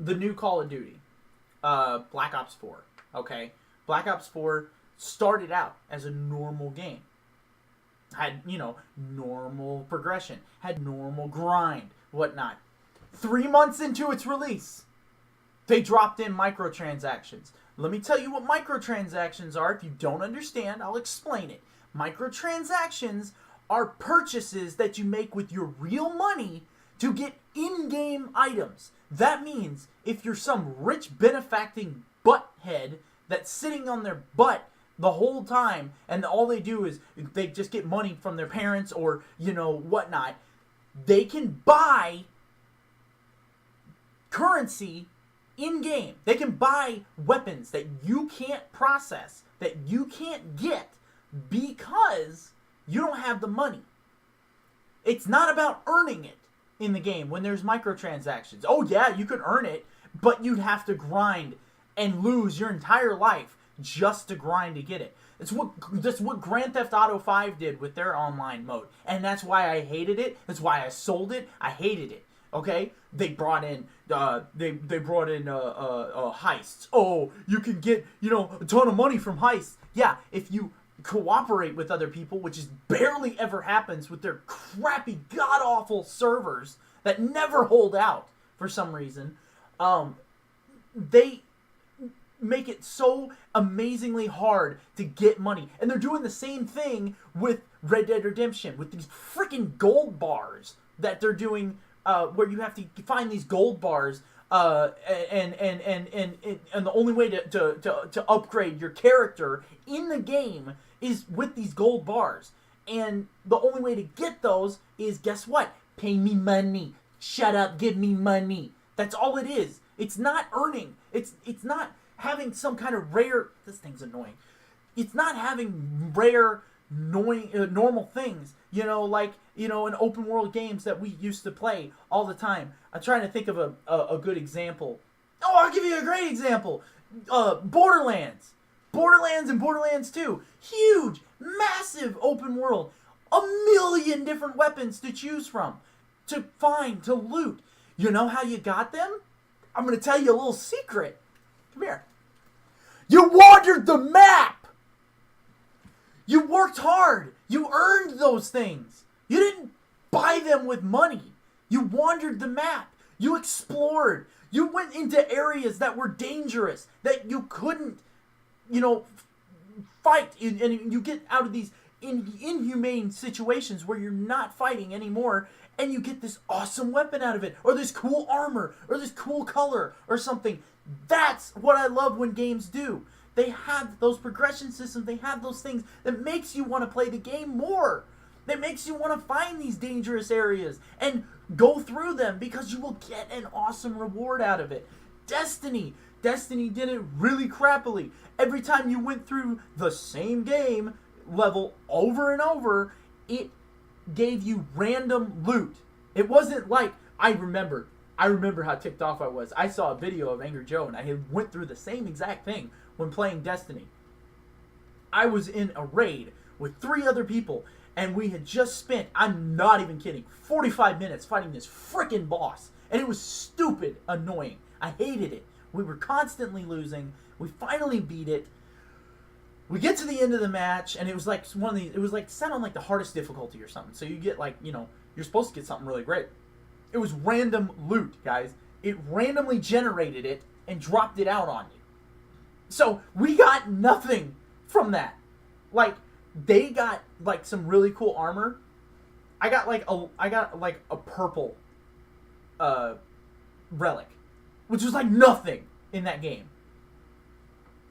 A: The new Call of Duty, Black Ops 4, okay? Black Ops 4 started out as a normal game. Had, normal progression. Had normal grind, whatnot. 3 months into its release, they dropped in microtransactions. Let me tell you what microtransactions are. If you don't understand, I'll explain it. Microtransactions are purchases that you make with your real money to get in-game items. That means if you're some rich benefacting butthead that's sitting on their butt the whole time and all they do is they just get money from their parents or, whatnot, they can buy currency in-game. They can buy weapons that you can't process, that you can't get because you don't have the money. It's not about earning it in the game when there's microtransactions. Oh yeah, you could earn it, but you'd have to grind and lose your entire life just to grind to get it. That's what Grand Theft Auto 5 did with their online mode. And that's why I hated it. That's why I sold it. I hated it. Okay? They brought in heists. Oh, you can get, a ton of money from heists. Yeah, if you cooperate with other people, which is barely ever happens with their crappy, god-awful servers that never hold out for some reason. They make it so amazingly hard to get money. And they're doing the same thing with Red Dead Redemption, with these freaking gold bars that they're doing where you have to find these gold bars, and the only way to upgrade your character in the game is with these gold bars. And the only way to get those is, guess what? Pay me money. Shut up, give me money. That's all it is. It's not earning. It's not having some kind of rare... This thing's annoying. It's not having rare, normal things. You know, like, you know, in open world games that we used to play all the time. I'm trying to think of a good example. Oh, I'll give you a great example. Borderlands. Borderlands and Borderlands 2. Huge, massive open world. 1,000,000 different weapons to choose from. To find, to loot. You know how you got them? I'm going to tell you a little secret. Come here. You wandered the map. You worked hard. You earned those things. You didn't buy them with money. You wandered the map. You explored. You went into areas that were dangerous, that you couldn't, you know, fight. And you get out of these inhumane situations where you're not fighting anymore, and you get this awesome weapon out of it, or this cool armor, or this cool color, or something. That's what I love when games do. They have those progression systems, they have those things that makes you want to play the game more. That makes you want to find these dangerous areas and go through them, because you will get an awesome reward out of it. Destiny did it really crappily. Every time you went through the same game level over and over, it gave you random loot. It wasn't like, I remember how ticked off I was. I saw a video of Angry Joe, and I had went through the same exact thing when playing Destiny. I was in a raid with 3 other people, and we had just spent, I'm not even kidding, 45 minutes fighting this frickin' boss. And it was stupid annoying. I hated it. We were constantly losing. We finally beat it. We get to the end of the match, and it was like one of these, it was like set on like the hardest difficulty or something. So you get like, you know, you're supposed to get something really great. It was random loot, guys. It randomly generated it and dropped it out on you. So we got nothing from that. Like, they got like some really cool armor. I got like a purple relic, which was like nothing in that game.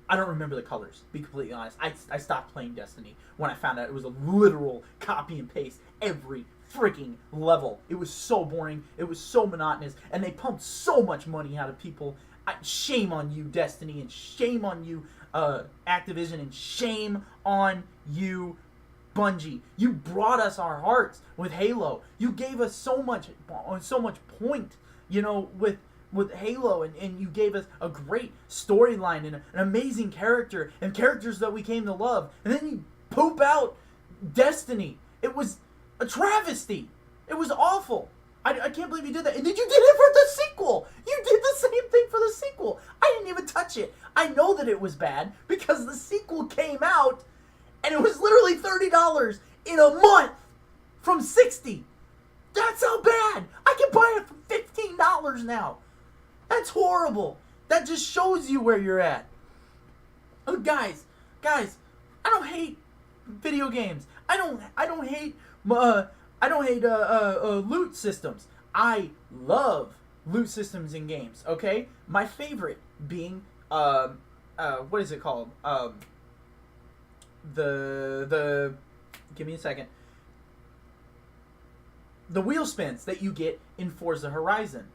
A: I don't remember the colors, to be completely honest. I stopped playing Destiny when I found out it was a literal copy and paste every freaking level. It was so boring. It was so monotonous. And they pumped so much money out of people. Shame on you, Destiny, and shame on you, Activision, and shame on you, Bungie. You brought us our hearts with Halo. You gave us so much point, you know, with Halo, and you gave us a great storyline and an amazing character and characters that we came to love, and then you poop out Destiny. It was a travesty. It was awful. I can't believe you did that. And then you did it for the sequel. You did the same thing for the sequel. I didn't even touch it. I know that it was bad because the sequel came out and it was literally $30 in a month from $60. That's how bad. I can buy it for $15 now. That's horrible. That just shows you where you're at. Oh, guys, I don't hate video games. I don't hate loot systems. I love loot systems in games. Okay, my favorite being what is it called? The give me a second. The wheel spins that you get in Forza Horizon.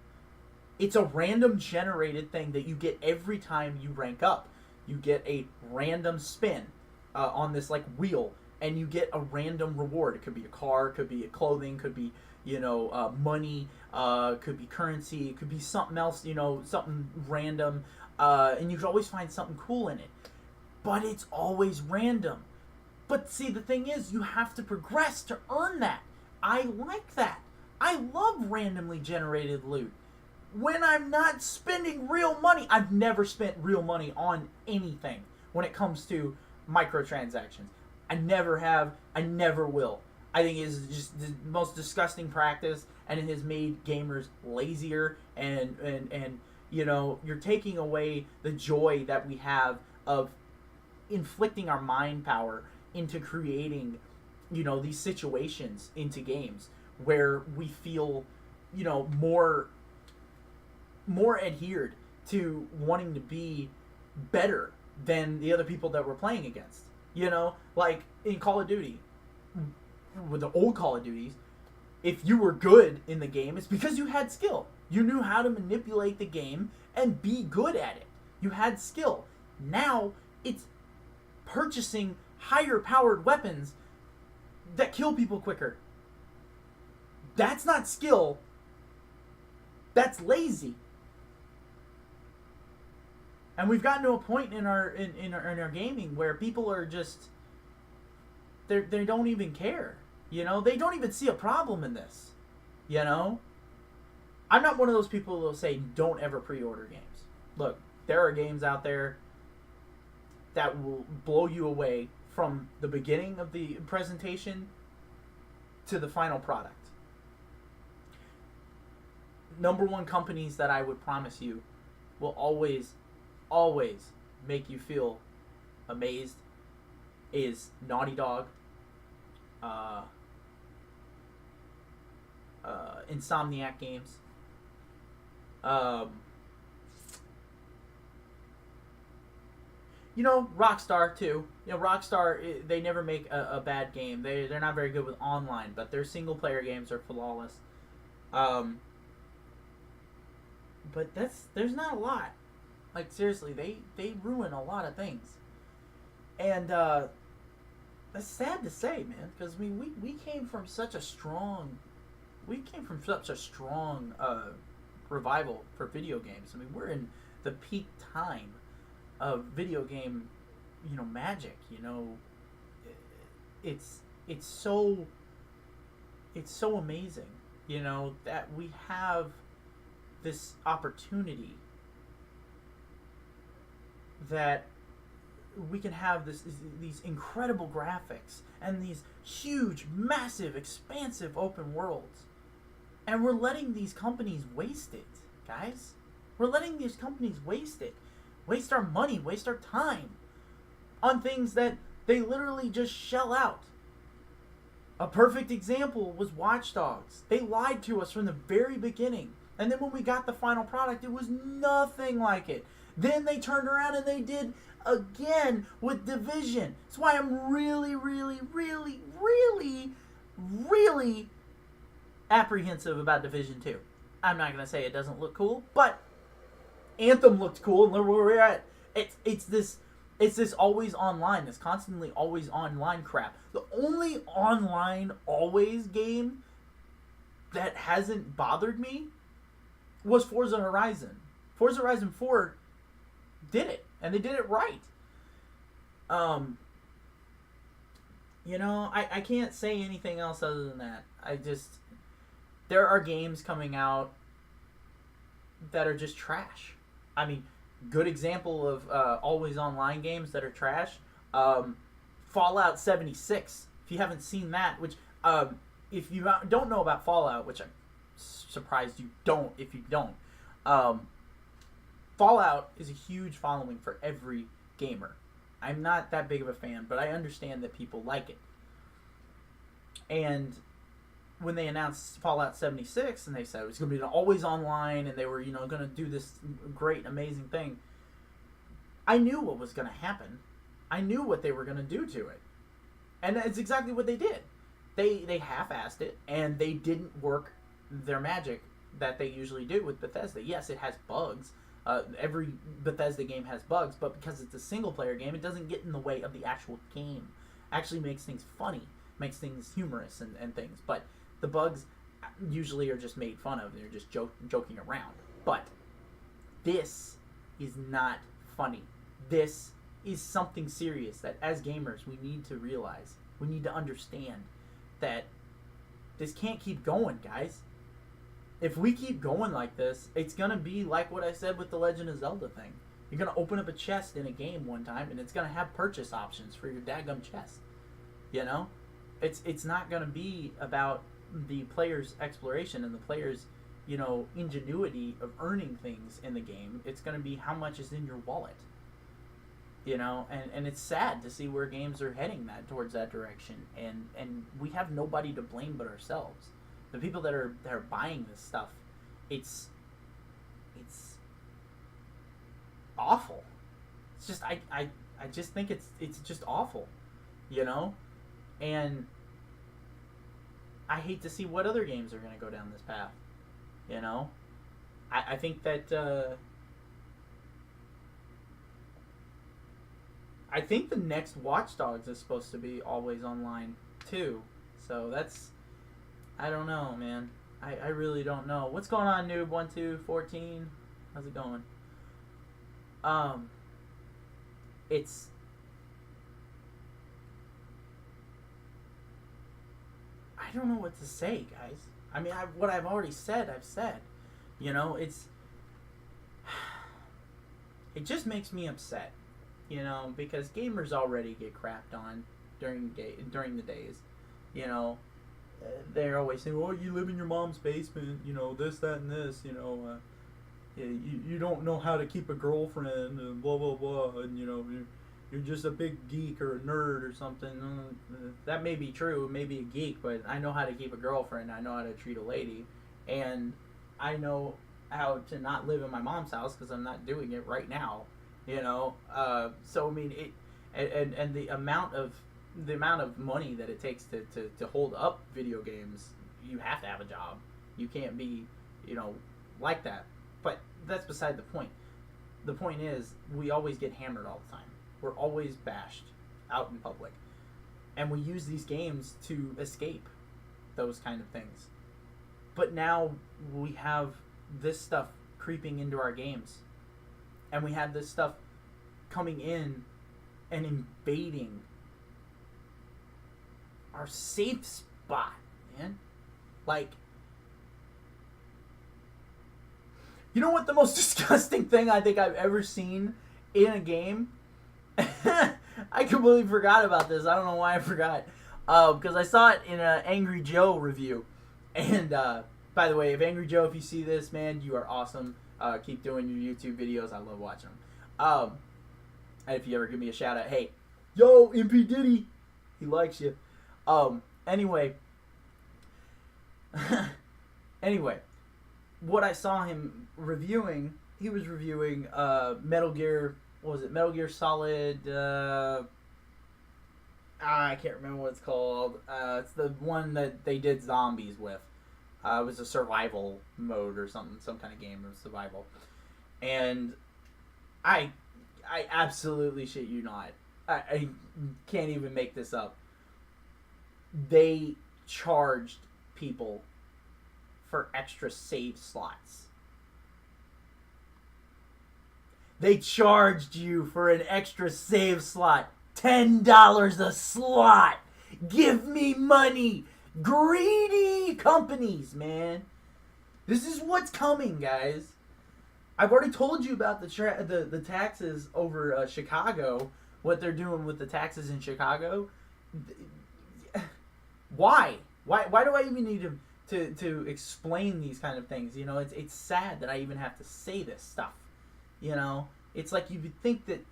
A: It's a random generated thing that you get every time you rank up. You get a random spin on this like wheel, and you get a random reward. It could be a car, could be a clothing, could be, you know, money, could be currency, it could be something else, you know, something random, and you can always find something cool in it. But it's always random. But see, the thing is, you have to progress to earn that. I like that. I love randomly generated loot. When I'm not spending real money, I've never spent real money on anything when it comes to microtransactions. I never have. I never will. I think it is just the most disgusting practice, and it has made gamers lazier, and you know, you're taking away the joy that we have of inflicting our mind power into creating, you know, these situations into games where we feel more adhered to wanting to be better than the other people that we're playing against. Like in Call of Duty, with the old Call of Duties, if you were good in the game, it's because you had skill. You knew how to manipulate the game and be good at it. You had skill. Now, it's purchasing higher powered weapons that kill people quicker. That's not skill. That's lazy. And we've gotten to a point in our gaming where people are just they don't even care. They don't even see a problem in this. I'm not one of those people who will say don't ever pre-order games. Look, there are games out there that will blow you away from the beginning of the presentation to the final product. Number one companies that I would promise you will always make you feel amazed is Naughty Dog, Insomniac Games, Rockstar too. Rockstar, they never make a bad game. They're not very good with online, but their single player games are flawless. But there's not a lot. Like, seriously, they ruin a lot of things. And that's sad to say, man, because we came from such a strong revival for video games. We're in the peak time of video game, magic. It's so amazing, that we have this opportunity that we can have these incredible graphics and these huge, massive, expansive open worlds. And we're letting these companies waste it, guys. We're letting these companies waste it. Waste our money, waste our time on things that they literally just shell out. A perfect example was Watch Dogs. They lied to us from the very beginning. And then when we got the final product, it was nothing like it. Then they turned around and they did again with Division. That's why I'm really, really, really, really, really apprehensive about Division 2. I'm not going to say it doesn't look cool, but Anthem looked cool, and look where we're at. It's this always online, this constantly always online crap. The only online always game that hasn't bothered me was Forza Horizon. Forza Horizon 4 did it, and they did it right. I can't say anything else other than that. There are games coming out that are just trash. Good example of always online games that are trash. Fallout 76. If you haven't seen that, which if you don't know about Fallout, which I'm surprised you don't if you don't, Fallout is a huge following for every gamer. I'm not that big of a fan, but I understand that people like it. And when they announced Fallout 76 and they said it was going to be always online and they were, going to do this great, amazing thing, I knew what was going to happen. I knew what they were going to do to it. And that's exactly what they did. They half-assed it, and they didn't work their magic that they usually do with Bethesda. Yes, it has bugs. Every Bethesda game has bugs, but because it's a single-player game, it doesn't get in the way of the actual game. It actually makes things funny, makes things humorous and things. But the bugs usually are just made fun of. They're just joking around. But this is not funny. This is something serious that, as gamers, we need to realize. We need to understand that this can't keep going, guys. If we keep going like this, it's going to be like what I said with the Legend of Zelda thing. You're going to open up a chest in a game one time, and it's going to have purchase options for your daggum chest. It's not going to be about the player's exploration and the player's, ingenuity of earning things in the game. It's going to be how much is in your wallet. And it's sad to see where games are heading towards that direction. And we have nobody to blame but ourselves. The people that are buying this stuff, it's awful. It's just I just think it's just awful, you know? And I hate to see what other games are going to go down this path, you know? I think that I think the next Watch Dogs is supposed to be always online too. So that's, I don't know, man. I really don't know. What's going on, Noob 1214? How's it going? It's I don't know what to say, guys. I mean, what I've already said, I've said. You know, it just makes me upset. You know, because gamers already get crapped on during the days. You know, they're always saying, "Oh, you live in your mom's basement." You know, this, that, and this. You know, you don't know how to keep a girlfriend, and blah blah blah. And you know, you're just a big geek or a nerd or something. That may be true, may be a geek, but I know how to keep a girlfriend. I know how to treat a lady, and I know how to not live in my mom's house because I'm not doing it right now. You know, so I mean, and the amount of money that it takes to hold up video games, you have to have a job. You can't be, you know, like that. But that's beside the point. The point is, we always get hammered all the time. We're always bashed out in public, and we use these games to escape those kind of things. But now we have this stuff creeping into our games. And we have this stuff coming in and invading our safe spot, man. Like, you know what the most disgusting thing I think I've ever seen in a game? I completely forgot about this. I don't know why I forgot. Because I saw it in an Angry Joe review. And, by the way, Angry Joe, if you see this, man, you are awesome. Keep doing your YouTube videos. I love watching them. And if you ever give me a shout out, hey, yo, MP Diddy, he likes you. Anyway, what I saw him reviewing, he was reviewing Metal Gear. What was it? Metal Gear Solid. I can't remember what it's called. It's the one that they did zombies with. It was a survival mode or something, some kind of game of survival. And I absolutely shit you not. I can't even make this up. They charged people for extra save slots. They charged you for an extra save slot. $10 a slot. Give me money. Greedy companies, man. This is what's coming, guys. I've already told you about the taxes over Chicago. What they're doing with the taxes in Chicago. Why? Why do I even need to explain these kind of things? You know, it's sad that I even have to say this stuff. You know, it's like you would think that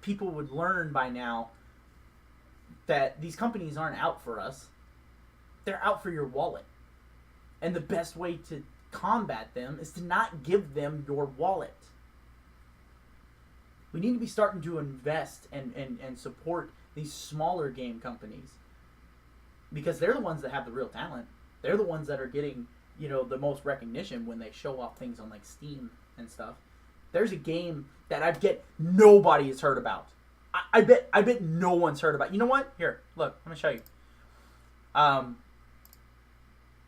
A: people would learn by now that these companies aren't out for us. They're out for your wallet. And the best way to combat them is to not give them your wallet. We need to be starting to invest and support these smaller game companies. Because they're the ones that have the real talent. They're the ones that are getting, you know, the most recognition when they show off things on like Steam and stuff. There's a game that I bet nobody has heard about. I bet no one's heard about. You know what? Here, look, I'm gonna show you.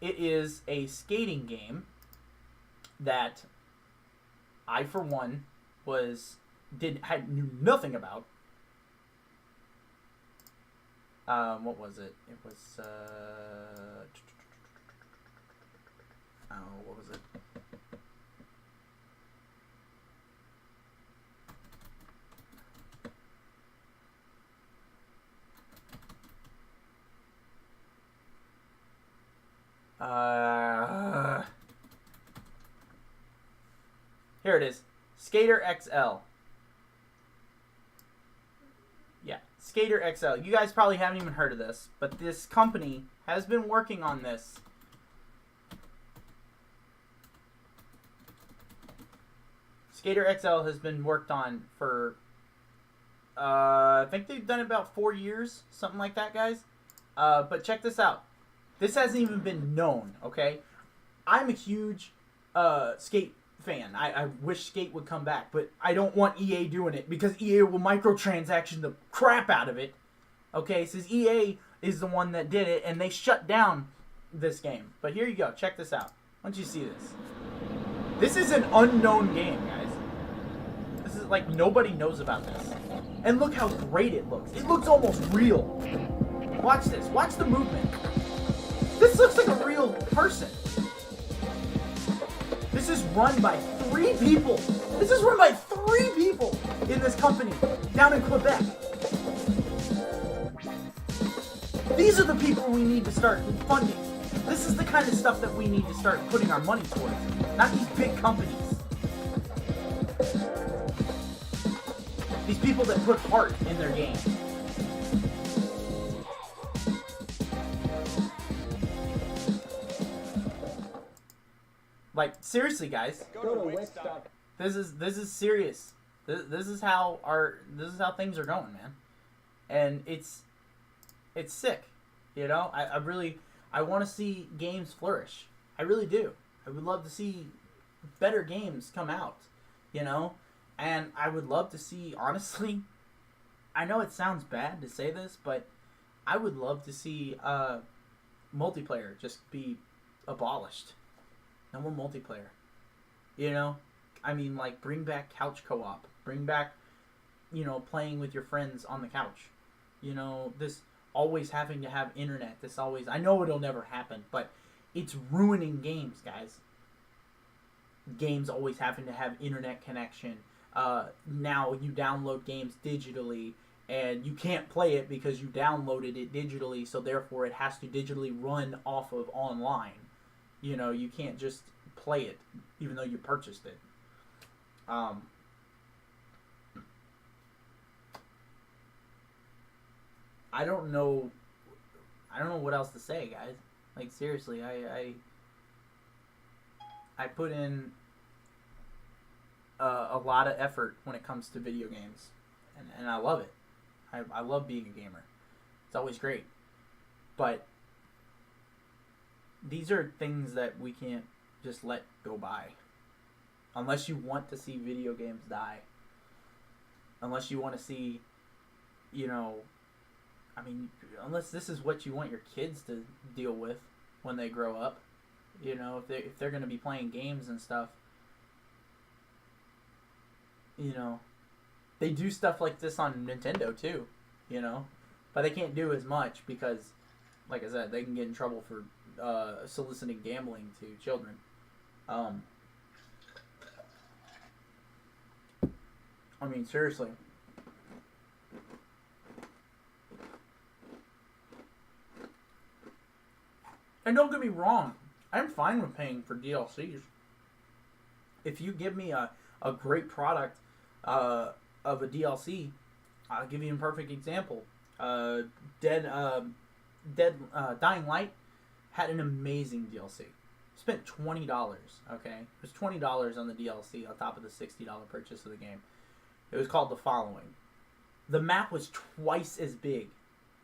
A: It is a skating game that I, for one, knew nothing about. What was it? It was what was it? Here it is. Skater XL. Yeah, Skater XL. You guys probably haven't even heard of this, but this company has been working on this Skater XL has been worked on for, I think they've done it about 4 years, something like that, guys. But check this out. This hasn't even been known, okay? I'm a huge Skate fan. I wish Skate would come back, but I don't want EA doing it because EA will microtransaction the crap out of it. Okay, since EA is the one that did it, and they shut down this game. But here you go. Check this out. Why don't you see this? This is an unknown game, guys. This is like nobody knows about this. And look how great it looks. It looks almost real. Watch this. Watch the movement. This looks like a real person. This is run by 3 people. This is run by 3 people in this company down in Quebec. These are the people we need to start funding. This is the kind of stuff that we need to start putting our money towards. Not these big companies. These people that put heart in their game. Like, seriously, guys. This is serious. This is how things are going, man. And it's sick. You know, I want to see games flourish. I really do. I would love to see better games come out, you know? And I would love to see, honestly, I know it sounds bad to say this, but I would love to see multiplayer just be abolished. No more multiplayer. You know? I mean, like, bring back couch co-op. Bring back, you know, playing with your friends on the couch. You know, this always having to have internet. This always... I know it'll never happen, but it's ruining games, guys. Games always having to have internet connection. Now you download games digitally, and you can't play it because you downloaded it digitally, so therefore it has to digitally run off of online. You know, you can't just play it, even though you purchased it. I don't know what else to say, guys. Like, seriously, I put in a lot of effort when it comes to video games, and I love it. I love being a gamer. It's always great. But these are things that we can't just let go by. Unless you want to see video games die. Unless you want to see, you know, I mean, unless this is what you want your kids to deal with when they grow up. You know, if they're going to be playing games and stuff. You know, they do stuff like this on Nintendo too, you know. But they can't do as much because, like I said, they can get in trouble for soliciting gambling to children. I mean, seriously. And don't get me wrong, I'm fine with paying for DLCs. If you give me a great product of a DLC, I'll give you a perfect example. Dying Light had an amazing DLC. Spent $20, okay? It was $20 on the DLC on top of the $60 purchase of the game. It was called The Following. The map was twice as big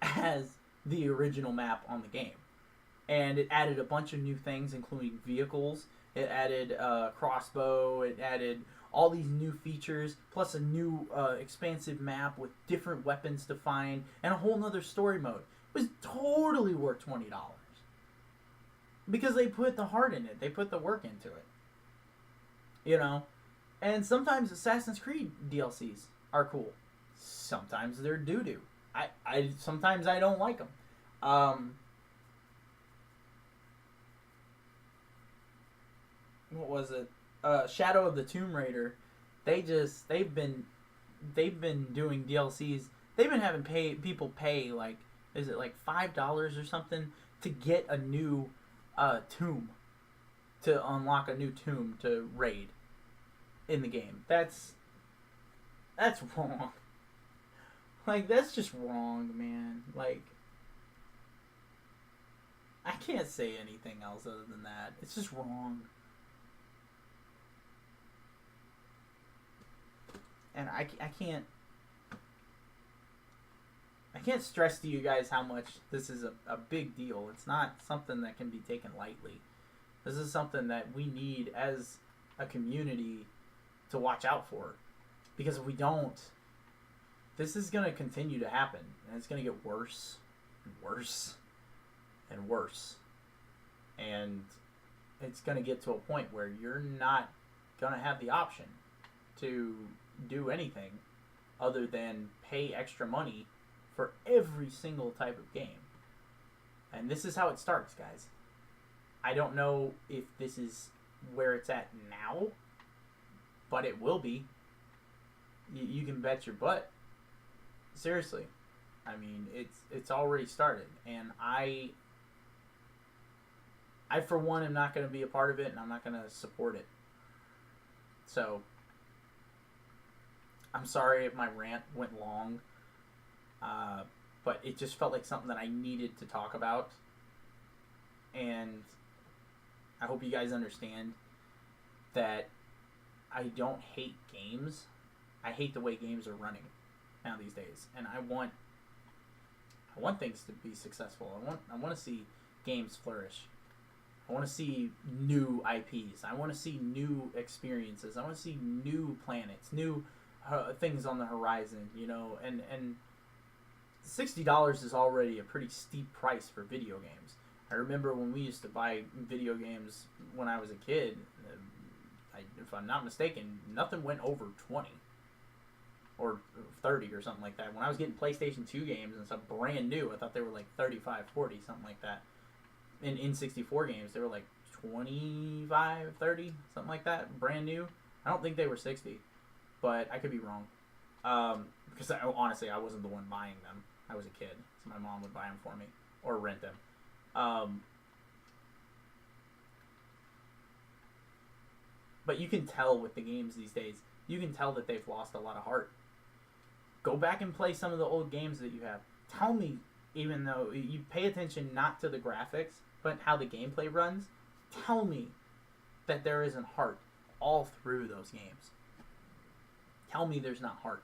A: as the original map on the game. And it added a bunch of new things, including vehicles. It added crossbow. It added all these new features, plus a new expansive map with different weapons to find, and a whole nother story mode. It was totally worth $20. Because they put the heart in it. They put the work into it. You know? And sometimes Assassin's Creed DLCs are cool. Sometimes they're doo-doo. Sometimes I don't like them. What was it? Shadow of the Tomb Raider. They've been doing DLCs. They've been having people pay like, is it like $5 or something to get a new tomb, to unlock a new tomb to raid in the game. That's wrong. Like, that's just wrong, man. Like, I can't say anything else other than that. It's just wrong. And I can't stress to you guys how much this is a big deal. It's not something that can be taken lightly. This is something that we need as a community to watch out for. Because if we don't, this is going to continue to happen. And it's going to get worse and worse and worse. And it's going to get to a point where you're not going to have the option to do anything other than pay extra money for every single type of game. And this is how it starts, guys. I don't know if this is where it's at now, but it will be. You can bet your butt. Seriously. I mean, it's already started. And I for one am not going to be a part of it, and I'm not going to support it. So, I'm sorry if my rant went long. But it just felt like something that I needed to talk about. And I hope you guys understand that I don't hate games. I hate the way games are running now these days. And I want things to be successful. I want to see games flourish. I want to see new IPs. I want to see new experiences. I want to see new planets, new things on the horizon, you know, and $60 is already a pretty steep price for video games. I remember when we used to buy video games when I was a kid, if I'm not mistaken, nothing went over 20 or 30 or something like that. When I was getting PlayStation 2 games and stuff brand new, I thought they were like 35, 40, something like that. In N64 games, they were like 25, 30, something like that, brand new. I don't think they were 60, but I could be wrong. Because honestly, I wasn't the one buying them. I was a kid, so my mom would buy them for me or rent them. But you can tell with the games these days, you can tell that they've lost a lot of heart. Go back and play some of the old games that you have. Tell me, even though you pay attention not to the graphics, but how the gameplay runs, tell me that there isn't heart all through those games. Tell me there's not heart.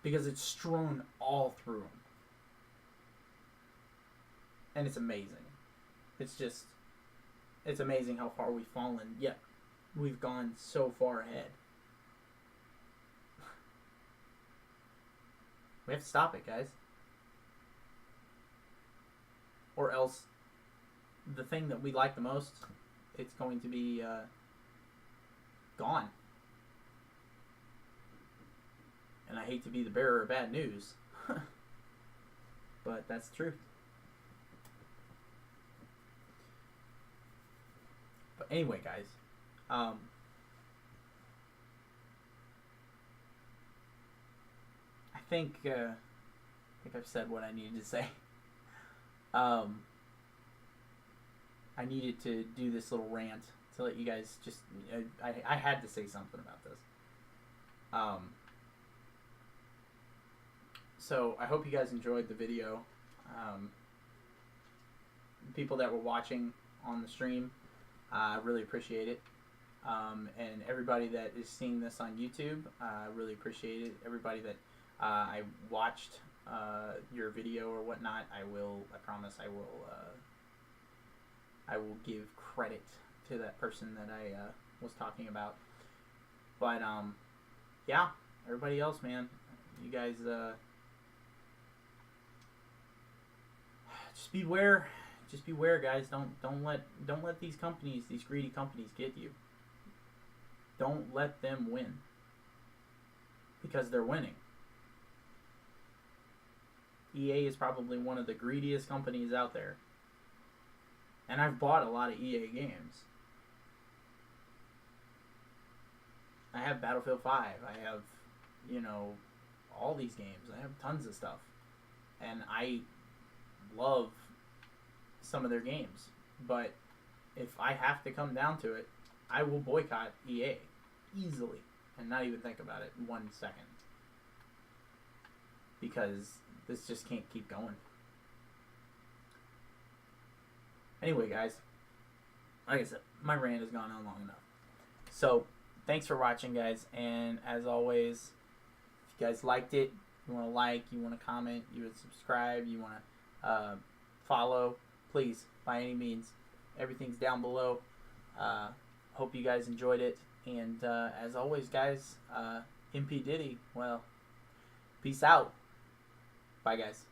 A: Because it's strewn all through them. And it's amazing. It's amazing how far we've fallen, yet we've gone so far ahead. We have to stop it, guys. Or else the thing that we like the most, it's going to be gone. And I hate to be the bearer of bad news. But that's the truth. But anyway, guys. I think I've said what I needed to say. I needed to do this little rant to let you guys just... I had to say something about this. So I hope you guys enjoyed the video. People that were watching on the stream, I really appreciate it. And everybody that is seeing this on YouTube, I really appreciate it. Everybody that I watched your video or whatnot, I promise I will give credit to that person that I was talking about. But yeah, everybody else, man, you guys just beware. Just beware, guys. Don't let these companies, these greedy companies, get you. Don't let them win. Because they're winning. EA is probably one of the greediest companies out there. And I've bought a lot of EA games. I have Battlefield 5. I have, all these games. I have tons of stuff. And I love some of their games. But if I have to come down to it, I will boycott EA easily and not even think about it 1 second. Because this just can't keep going. Anyway, guys, like I said, my rant has gone on long enough. So, thanks for watching, guys. And as always, if you guys liked it, you want to like, you want to comment, you would subscribe, you want to follow, please, by any means. Everything's down below. Hope you guys enjoyed it. And as always, guys, MP Diddy, well, peace out. Bye, guys.